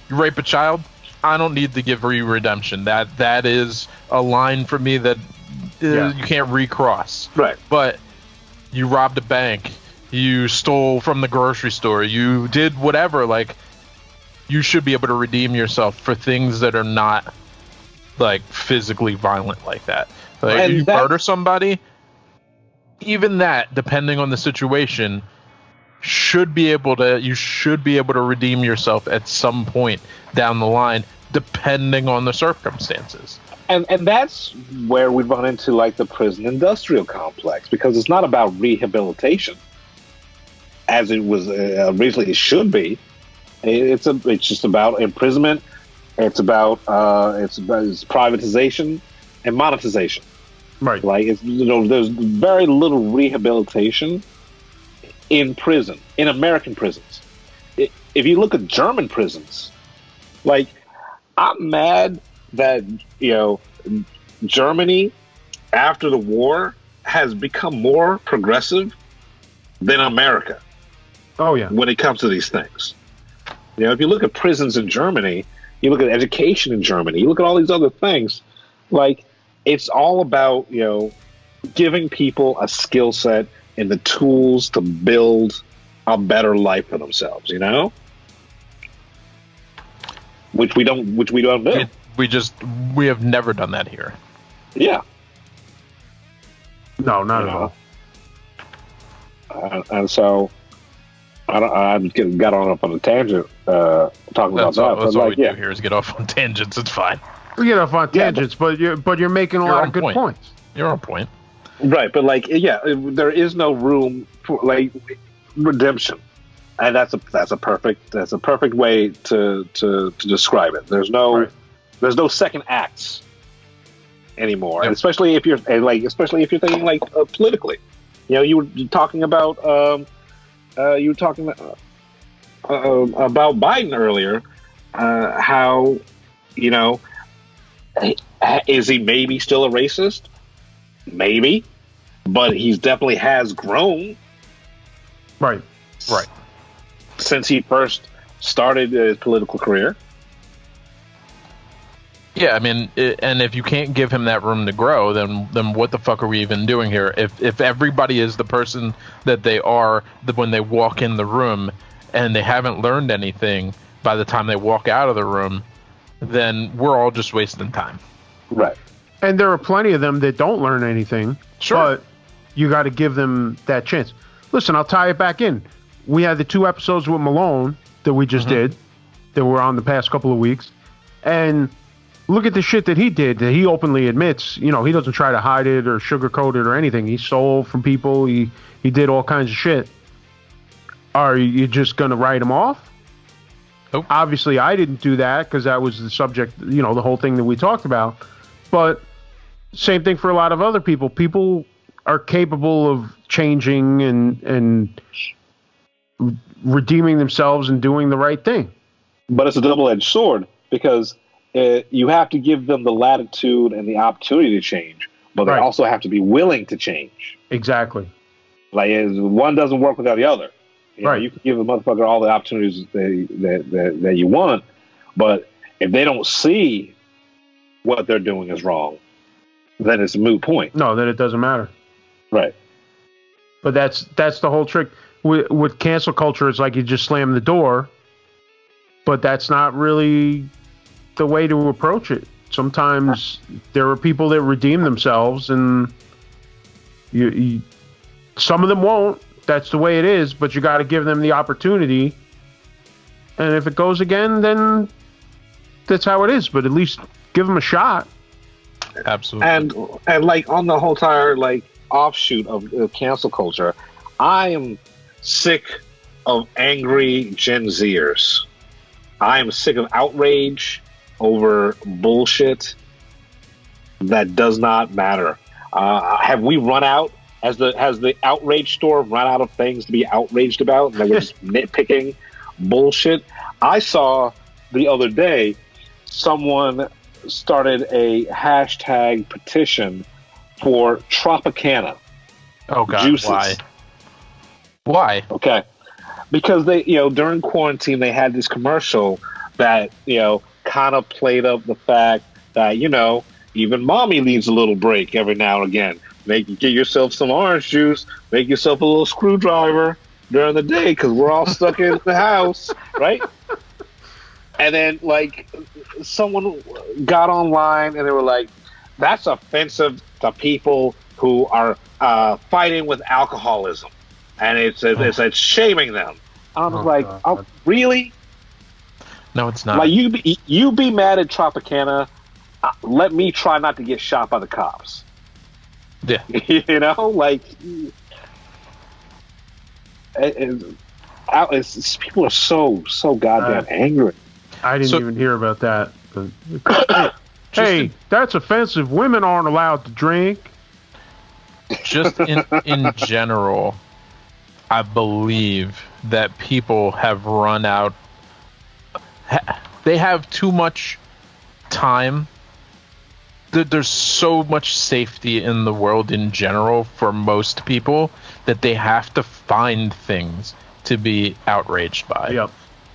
you rape a child, I don't need to give you redemption. That is a line for me that you can't recross. Right. But you robbed a bank, you stole from the grocery store, you did whatever, like, you should be able to redeem yourself for things that are not like physically violent like that. Like, if you murder somebody, even that, depending on the situation, you should be able to redeem yourself at some point down the line, depending on the circumstances. And that's where we run into like the prison industrial complex, because it's not about rehabilitation as it was originally it should be. It's just about imprisonment. It's about it's privatization and monetization. Right. Like there's very little rehabilitation in prison, in American prisons. If you look at German prisons, like, I'm mad that Germany after the war has become more progressive than America. Oh yeah. When it comes to these things, if you look at prisons in Germany, you look at education in Germany, you look at all these other things, like, it's all about, giving people a skill set and the tools to build a better life for themselves, which we don't do. We have never done that here. Yeah. No, not at all. And so I got on a tangent talking about that. That's all we do here is get off on tangents. It's fine. We get off on tangents, but you're making a lot of good points. You're on point. Right, but there is no room for like redemption, and that's a perfect way to describe it. There's no second acts anymore, and especially if you're thinking like politically. You were talking about about Biden earlier. How is he maybe still a racist? Maybe, but he's definitely has grown. Right. Since he first started his political career. Yeah, I mean, and if you can't give him that room to grow, then what the fuck are we even doing here? If everybody is the person that they are when they walk in the room, and they haven't learned anything by the time they walk out of the room, then we're all just wasting time. Right. And there are plenty of them that don't learn anything. Sure. But you got to give them that chance. Listen, I'll tie it back in. We had the 2 episodes with Malone that we just did, that were on the past couple of weeks. And look at the shit that he did, that he openly admits. He doesn't try to hide it or sugarcoat it or anything. He stole from people. He did all kinds of shit. Are you just going to write him off? Nope. Obviously, I didn't do that because that was the subject, the whole thing that we talked about. But same thing for a lot of other people. People are capable of changing and redeeming themselves and doing the right thing. But it's a double-edged sword, because you have to give them the latitude and the opportunity to change, but they also have to be willing to change. Exactly. Like, one doesn't work without the other. You can give a motherfucker all the opportunities that you want, but if they don't see what they're doing is wrong, then it's a moot point. No, then it doesn't matter. Right. But that's the whole trick. With cancel culture, it's like you just slam the door, but that's not really the way to approach it. Sometimes there are people that redeem themselves, and you some of them won't. That's the way it is, but you got to give them the opportunity And if it goes again, then that's how it is. But at least give them a shot. Absolutely. And like on the whole entire like offshoot of cancel culture, I am sick of angry Gen Zers. I am sick of outrage over bullshit that does not matter. Have we run out? Has the outrage store run out of things to be outraged about? And we're just nitpicking bullshit. I saw the other day someone started a hashtag petition for Tropicana. Oh God, juices. Why? Okay, because they, during quarantine they had this commercial that kind of played up the fact that even mommy needs a little break every now and again. Get yourself some orange juice. Make yourself a little screwdriver during the day because we're all stuck in the house, right? And then, like, someone got online and they were like, "That's offensive to people who are fighting with alcoholism," and it's shaming them. I was like, "Oh, really? No, it's not. Like, you be mad at Tropicana. Let me try not to get shot by the cops." Yeah. Like, people are so goddamn angry. I didn't even hear about that. But, hey, that's offensive. Women aren't allowed to drink. Just in general, I believe that people have run out. They have too much time. There's so much safety in the world in general for most people that they have to find things to be outraged by. Yep.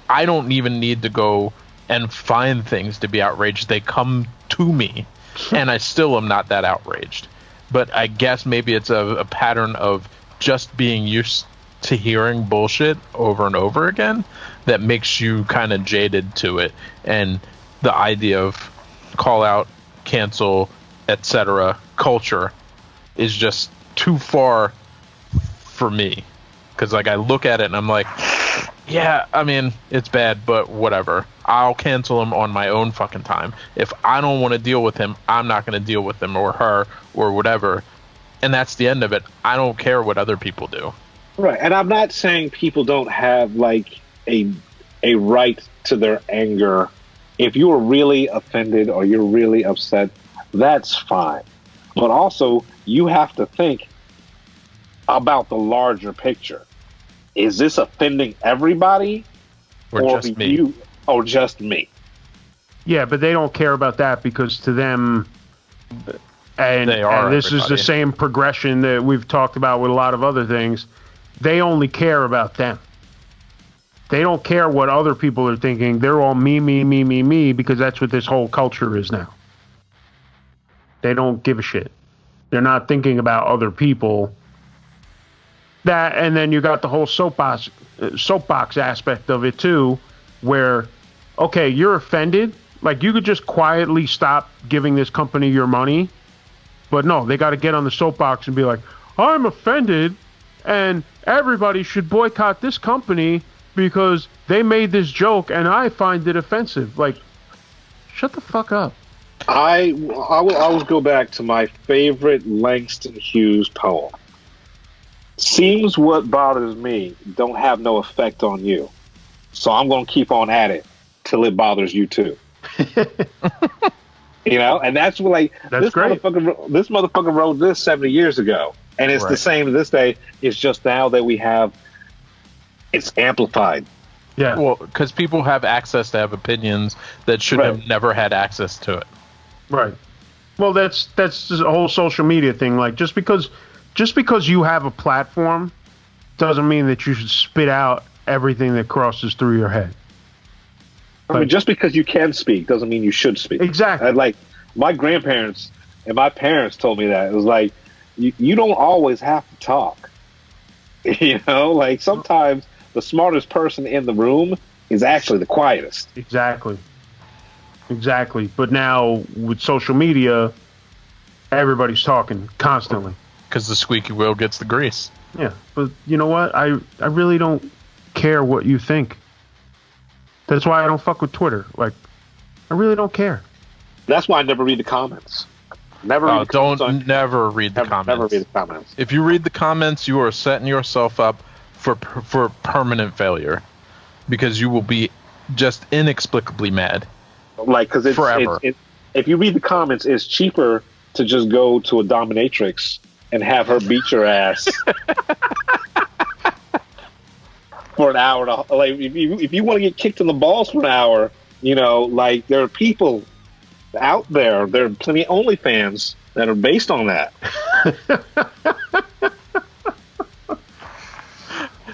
I don't even need to go and find things to be outraged. They come to me, and I still am not that outraged. But I guess maybe it's a pattern of just being used to hearing bullshit over and over again that makes you kind of jaded to it. And the idea of call out, cancel, etc. culture is just too far for me, because like I look at it and I'm like, yeah, I mean, it's bad, but whatever, I'll cancel him on my own fucking time. If I don't want to deal with him, I'm not going to deal with him or her or whatever, and that's the end of it. I don't care what other people do. Right. And I'm not saying people don't have like a right to their anger. If you are really offended or you're really upset, that's fine. But also, you have to think about the larger picture. Is this offending everybody? Or just me? Or just me? Yeah, but they don't care about that because to them, and this is the same progression that we've talked about with a lot of other things, they only care about them. They don't care what other people are thinking. They're all me, because that's what this whole culture is now. They don't give a shit. They're not thinking about other people. That, and then you got the whole soapbox aspect of it too, where, okay, you're offended. Like, you could just quietly stop giving this company your money, but no, they got to get on the soapbox and be like, I'm offended, and everybody should boycott this company because they made this joke and I find it offensive. Like, shut the fuck up. I will go back to my favorite Langston Hughes poem. Seems what bothers me don't have no effect on you. So I'm going to keep on at it till it bothers you too. And that's what, like, that's this great. This motherfucker wrote this 70 years ago. And it's the same to this day. It's just now that it's amplified. Yeah. Well, because people have access to have opinions that should have never had access to it. Right. Well, that's the whole social media thing. Like, just because you have a platform doesn't mean that you should spit out everything that crosses through your head. I mean, just because you can speak doesn't mean you should speak. Exactly. Like, my grandparents and my parents told me that. It was like, you don't always have to talk. Like, sometimes the smartest person in the room is actually the quietest. Exactly. But now with social media, everybody's talking constantly. Because the squeaky wheel gets the grease. Yeah, but you know what? I really don't care what you think. That's why I don't fuck with Twitter. Like, I really don't care. That's why I never read the comments. Never read the comments. Never read the comments. Never read the comments. If you read the comments, you are setting yourself up for permanent failure, because you will be just inexplicably mad. Like, because it's forever. If you read the comments, it's cheaper to just go to a dominatrix and have her beat your ass for an hour. Like, if you want to get kicked in the balls for an hour, you know, like, there are people out there. There are plenty of OnlyFans that are based on that.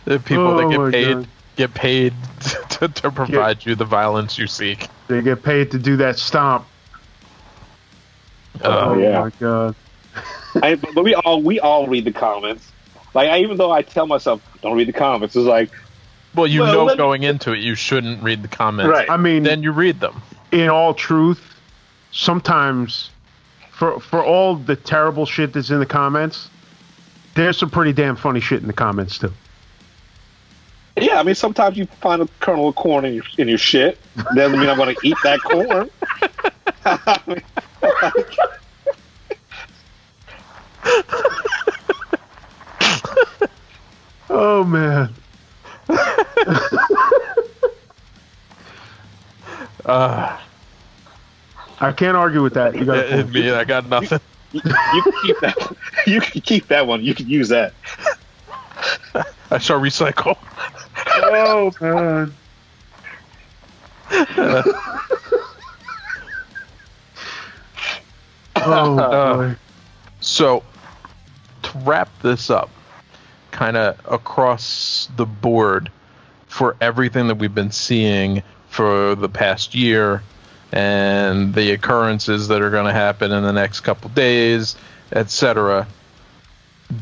The people that get paid to provide you the violence you seek. They get paid to do that stomp. Oh yeah. My God. But we all read the comments. Like, even though I tell myself don't read the comments, it's like, well, going into it, you shouldn't read the comments. Right. I mean, then you read them. In all truth, sometimes for all the terrible shit that's in the comments, there's some pretty damn funny shit in the comments too. Yeah, I mean, sometimes you find a kernel of corn in your shit. Doesn't mean I'm going to eat that corn. Oh man. I can't argue with that. You got I got nothing. You can keep that. You can keep that one. You can use that. I shall recycle. Oh man. Boy. So, to wrap this up, kind of across the board for everything that we've been seeing for the past year and the occurrences that are going to happen in the next couple days, etc.,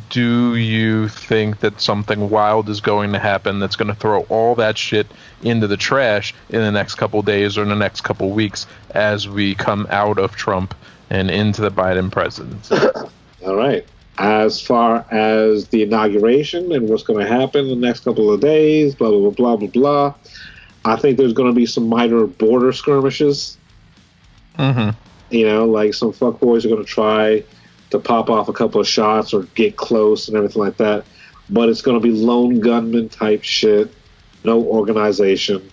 do you think that something wild is going to happen that's going to throw all that shit into the trash in the next couple days or in the next couple weeks as we come out of Trump and into the Biden presidency? All right. As far as the inauguration and what's going to happen in the next couple of days, blah, blah, blah, blah, blah, I think there's going to be some minor border skirmishes. Mm-hmm. You know, like some fuckboys are going to try to pop off a couple of shots or get close and everything like that. But it's going to be lone gunman type shit, no organization,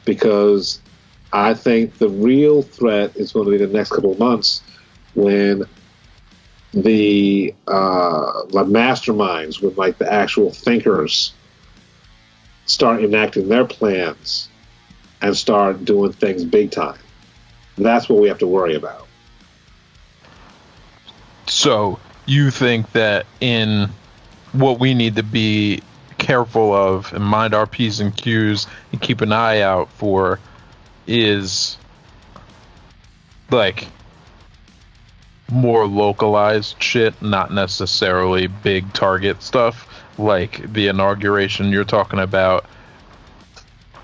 because I think the real threat is going to be the next couple of months when the masterminds, when like the actual thinkers start enacting their plans and start doing things big time. That's what we have to worry about. So you think that in what we need to be careful of and mind our P's and Q's and keep an eye out for is like more localized shit, not necessarily big target stuff like the inauguration. You're talking about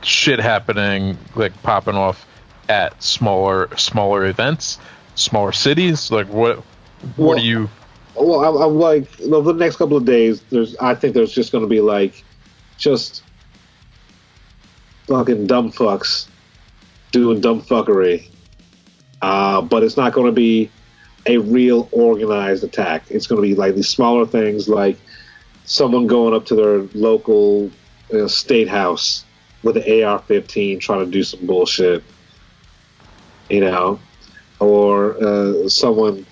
shit happening, like popping off at smaller events, smaller cities. Like what are you? Well, I'm like, the next couple of days, I think there's just going to be like, just fucking dumb fucks doing dumb fuckery. But it's not going to be a real organized attack. It's going to be like these smaller things, like someone going up to their local state house with an AR-15 trying to do some bullshit, you know, or someone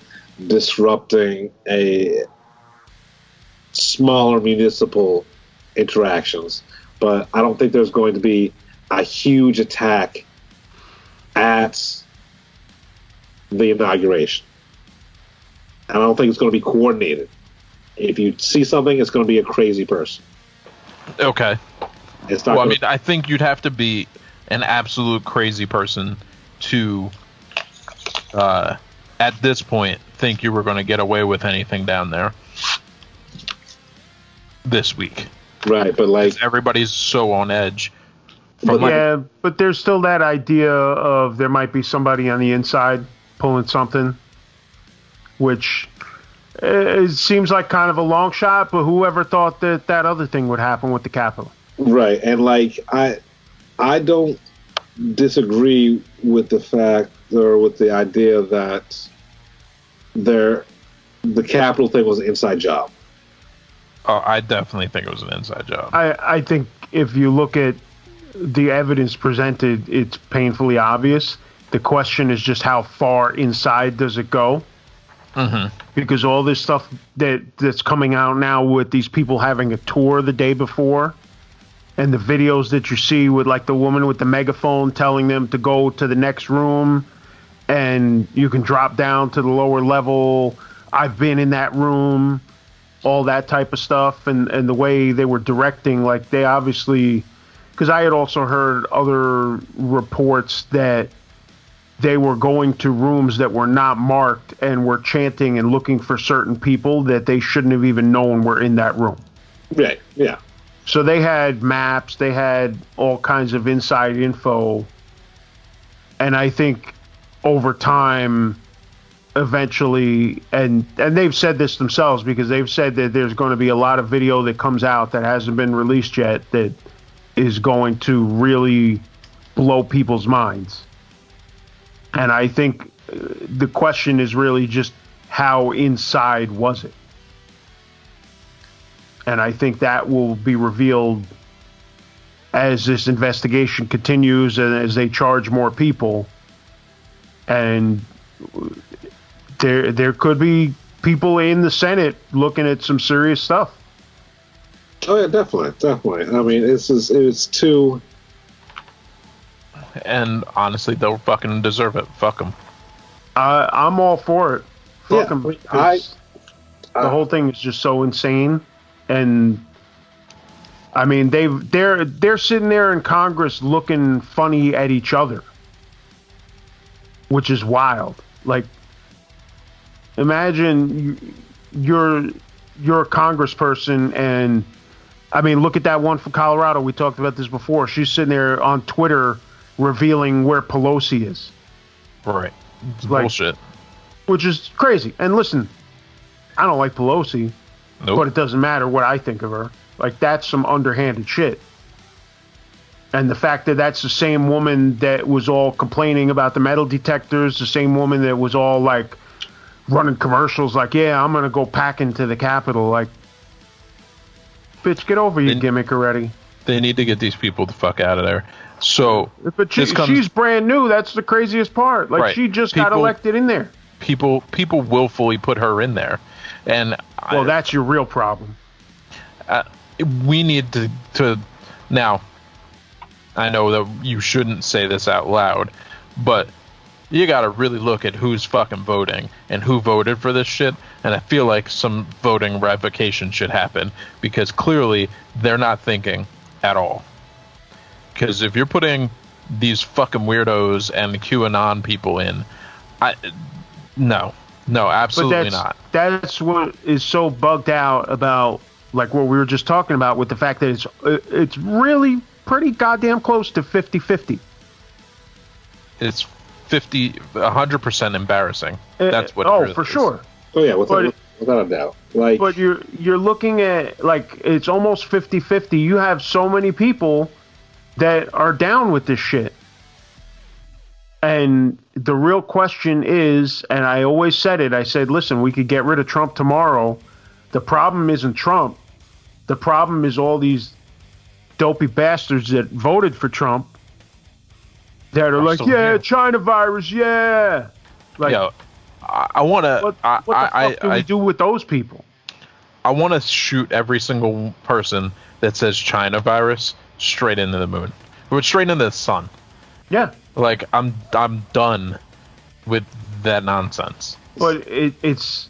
disrupting a smaller municipal interactions. But I don't think there's going to be a huge attack at the inauguration. And I don't think it's going to be coordinated. If you see something, it's going to be a crazy person. Okay. It's not. Well, I mean, I think you'd have to be an absolute crazy person to, at this point, think you were going to get away with anything down there this week. Right, but like everybody's so on edge. But there's still that idea of there might be somebody on the inside pulling something, which it seems like kind of a long shot, but whoever thought that other thing would happen with the Capitol? Right, and like I don't disagree with the fact or with the idea that the Capitol thing was an inside job. Oh, I definitely think it was an inside job. I think if you look at the evidence presented, it's painfully obvious. The question is just how far inside does it go? Mm-hmm. Because all this stuff that's coming out now with these people having a tour the day before, and the videos that you see with like the woman with the megaphone telling them to go to the next room, and you can drop down to the lower level. I've been in that room, all that type of stuff, and the way they were directing, like they obviously, because I had also heard other reports that they were going to rooms that were not marked and were chanting and looking for certain people that they shouldn't have even known were in that room. Right, yeah. So they had maps, they had all kinds of inside info. And I think over time, eventually, and they've said this themselves, because they've said that there's going to be a lot of video that comes out that hasn't been released yet that is going to really blow people's minds. And I think the question is really just how inside was it? And I think that will be revealed as this investigation continues and as they charge more people. And there could be people in the Senate looking at some serious stuff. Oh yeah, definitely. I mean, it's too. And honestly, they'll fucking deserve it. Fuck them. I'm all for it. Fuck them. The whole thing is just so insane. And I mean, they're sitting there in Congress looking funny at each other, which is wild. Like, imagine you're a congressperson, and I mean, look at that one from Colorado. We talked about this before. She's sitting there on Twitter revealing where Pelosi is. Right. It's like, bullshit. Which is crazy. And listen, I don't like Pelosi, but it doesn't matter what I think of her. Like, that's some underhanded shit. And the fact that that's the same woman that was all complaining about the metal detectors, the same woman that was all like running commercials like, yeah, I'm going to go packing to the Capitol. Like, bitch, get over your gimmick already. They need to get these people the fuck out of there. So, but she's brand new. That's the craziest part. Like, right. She just got elected in there. People willfully put her in there, and that's your real problem. We need to now. I know that you shouldn't say this out loud, but you got to really look at who's fucking voting and who voted for this shit. And I feel like some voting revocation should happen, because clearly they're not thinking at all. Because if you're putting these fucking weirdos and the QAnon people in, no, absolutely not. That's what is so bugged out about, like what we were just talking about, with the fact that it's really pretty goddamn close to 50-50. It's 100% embarrassing. That's what. Oh, it really for is. Sure. Oh yeah, without a doubt. Like, but you're looking at, like, it's almost 50-50. You have so many people that are down with this shit. And the real question is, and I always said it, I said, listen, we could get rid of Trump tomorrow. The problem isn't Trump. The problem is all these dopey bastards that voted for Trump that are like, yeah, China virus, yeah. Like, yo, I want to. What the fuck do we do with those people? I want to shoot every single person that says China virus straight into the moon, or straight into the sun. Yeah. Like, I'm done with that nonsense. But it's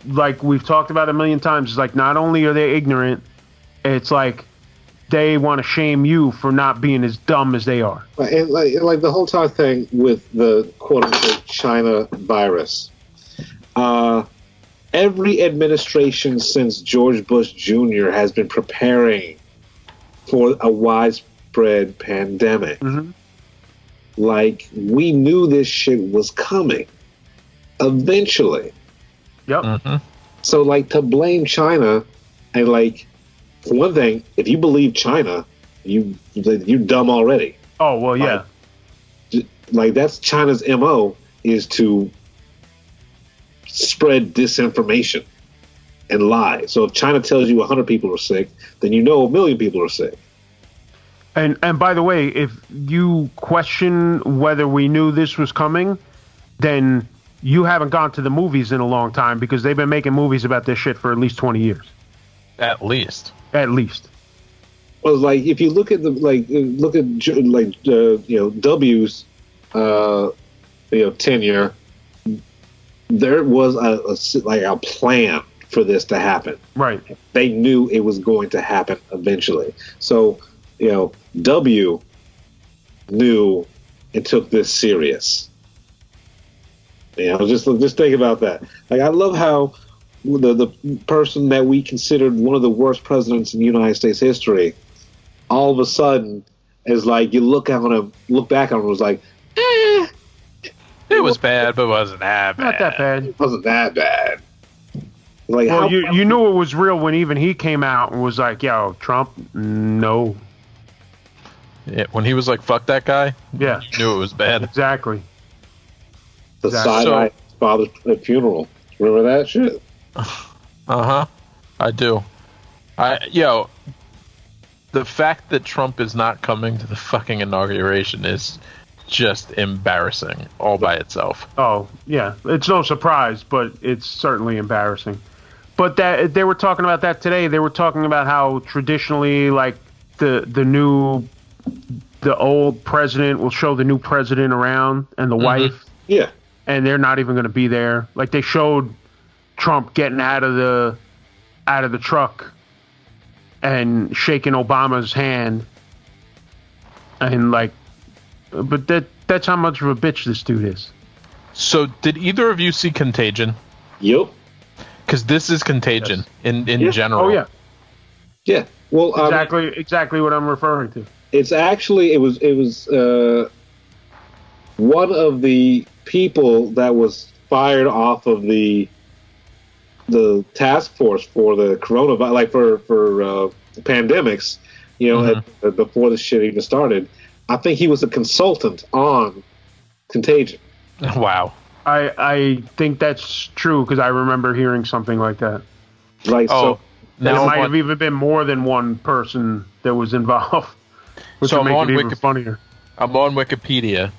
like we've talked about a million times. It's like, not only are they ignorant, it's like they want to shame you for not being as dumb as they are. And like the whole entire thing with the quote-unquote China virus. Every administration since George Bush Jr. has been preparing for a widespread pandemic. Mm-hmm. Like, we knew this shit was coming eventually. Yep. Mm-hmm. So, like, to blame China, and, like, for one thing, if you believe China, you're dumb already. Oh well, yeah. Like that's China's MO, is to spread disinformation and lie. So if China tells you 100 people are sick, then you know 1 million people are sick. And by the way, if you question whether we knew this was coming, then you haven't gone to the movies in a long time, because they've been making movies about this shit for at least 20 years. At least. Well, like if you look at W's tenure, there was a plan for this to happen. Right. They knew it was going to happen eventually. So, W knew and took this serious. Just think about that. Like, I love how the person that we considered one of the worst presidents in United States history, all of a sudden, is like, you look back on him, was like, it was bad, but it wasn't that bad. Not that bad. It wasn't that bad. Like, well, you knew it was real when even he came out and was like, "Yo, Trump, no." Yeah, when he was like, "Fuck that guy." Yeah, you knew it was bad. Exactly. The side-eye father's funeral. Remember that shit? I do. The fact that Trump is not coming to the fucking inauguration is just embarrassing all by itself. Oh, yeah. It's no surprise, but it's certainly embarrassing. But that they were talking about that today. They were talking about how traditionally, like, the old president will show the new president around and the wife. Yeah. And they're not even going to be there. Like, they showed Trump getting out of the truck and shaking Obama's hand. And, like, but that's how much of a bitch this dude is. So, did either of you see Contagion? Yep. Because this is Contagion in general. Oh, yeah. Yeah. Well, exactly what I'm referring to. It's actually, it was one of the people that was fired off of the task force for the coronavirus, like for pandemics, before the shit even started. I think he was a consultant on Contagion. Wow. I think that's true, because I remember hearing something like that. Right. So now it might have even been more than one person that was involved, which would make it even funnier. I'm on Wikipedia,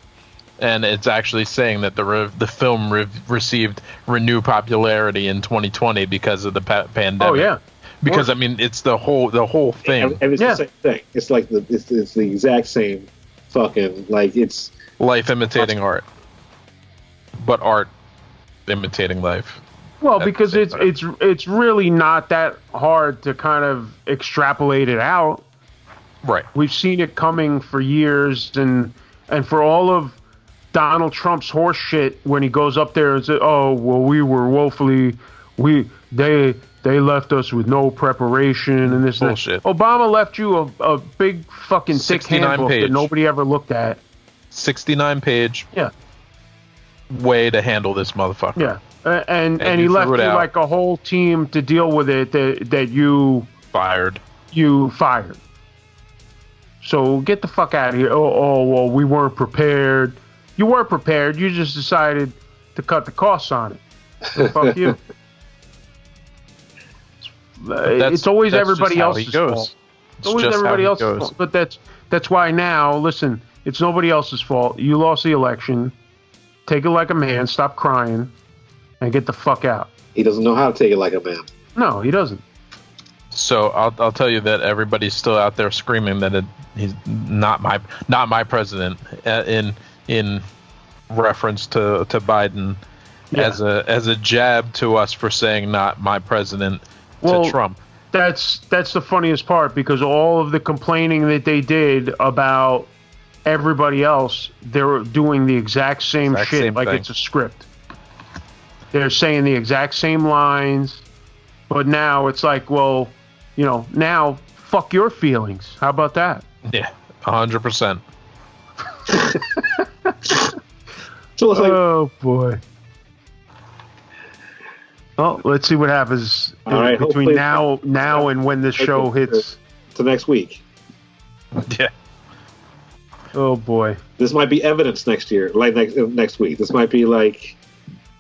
and it's actually saying that the film received renewed popularity in 2020 because of the pandemic. Oh yeah. Because it's the whole thing. And it's the same thing. It's like it's the exact same fucking, like, it's life imitating art, but art imitating life. Well, because it's really not that hard to kind of extrapolate it out. Right. We've seen it coming for years, and for all of Donald Trump's horse shit when he goes up there and says, "Oh, well, we were they left us with no preparation and this bullshit." And that. Obama left you a big fucking thick handbook that nobody ever looked at. 69-page. Yeah. Way to handle this motherfucker. Yeah. And he left you like a whole team to deal with it that you fired. So get the fuck out of here. Oh, well, we weren't prepared. You were prepared. You just decided to cut the costs on it. So fuck you. It's always everybody else's fault. It's always everybody else's fault. But that's why now, listen, it's nobody else's fault. You lost the election. Take it like a man. Stop crying. And get the fuck out. He doesn't know how to take it like a man. No, he doesn't. So I'll tell you that everybody's still out there screaming that he's not my president in reference to Biden, as a jab to us for saying not my president to Trump. That's the funniest part, because all of the complaining that they did about everybody else, they're doing the exact same shit, like it's a script. They're saying the exact same lines, but now it's like, well, now fuck your feelings. How about that? Yeah, 100%. So it's like, oh boy. Well, let's see what happens between now and when this show hits to next week. Yeah. Oh boy. This might be evidence next year, like next week. This might be like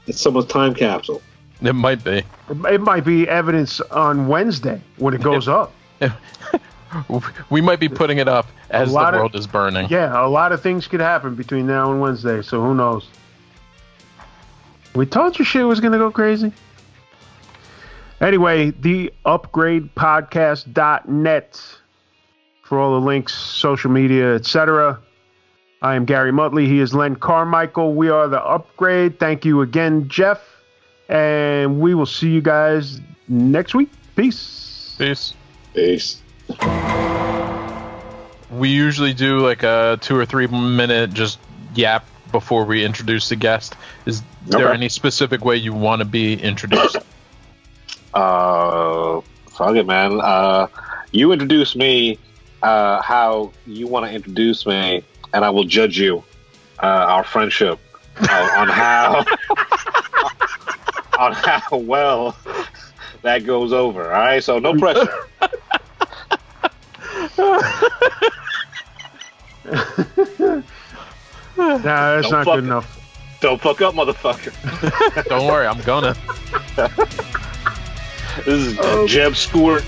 it's someone's time capsule. It might be. It might be evidence on Wednesday when it goes up. We might be putting it up as the world is burning. Yeah, a lot of things could happen between now and Wednesday, so who knows? We told you shit was going to go crazy. Anyway, the upgradepodcast.net for all the links, social media, etc. I am Gary Muttley. He is Len Carmichael. We are the Upgrade. Thank you again, Jeff. And we will see you guys next week. Peace. Peace. Peace. We usually do like a 2 or 3 minute just yap before we introduce the guest. Is there any specific way you want to be introduced? Fuck it, man. You introduce me how you want to introduce me, and I will judge you, our friendship, on how on how well that goes over. All right, so no pressure. Nah, that's not good enough. Don't fuck up, motherfucker. Don't worry, I'm gonna. This is Jeff Stewart.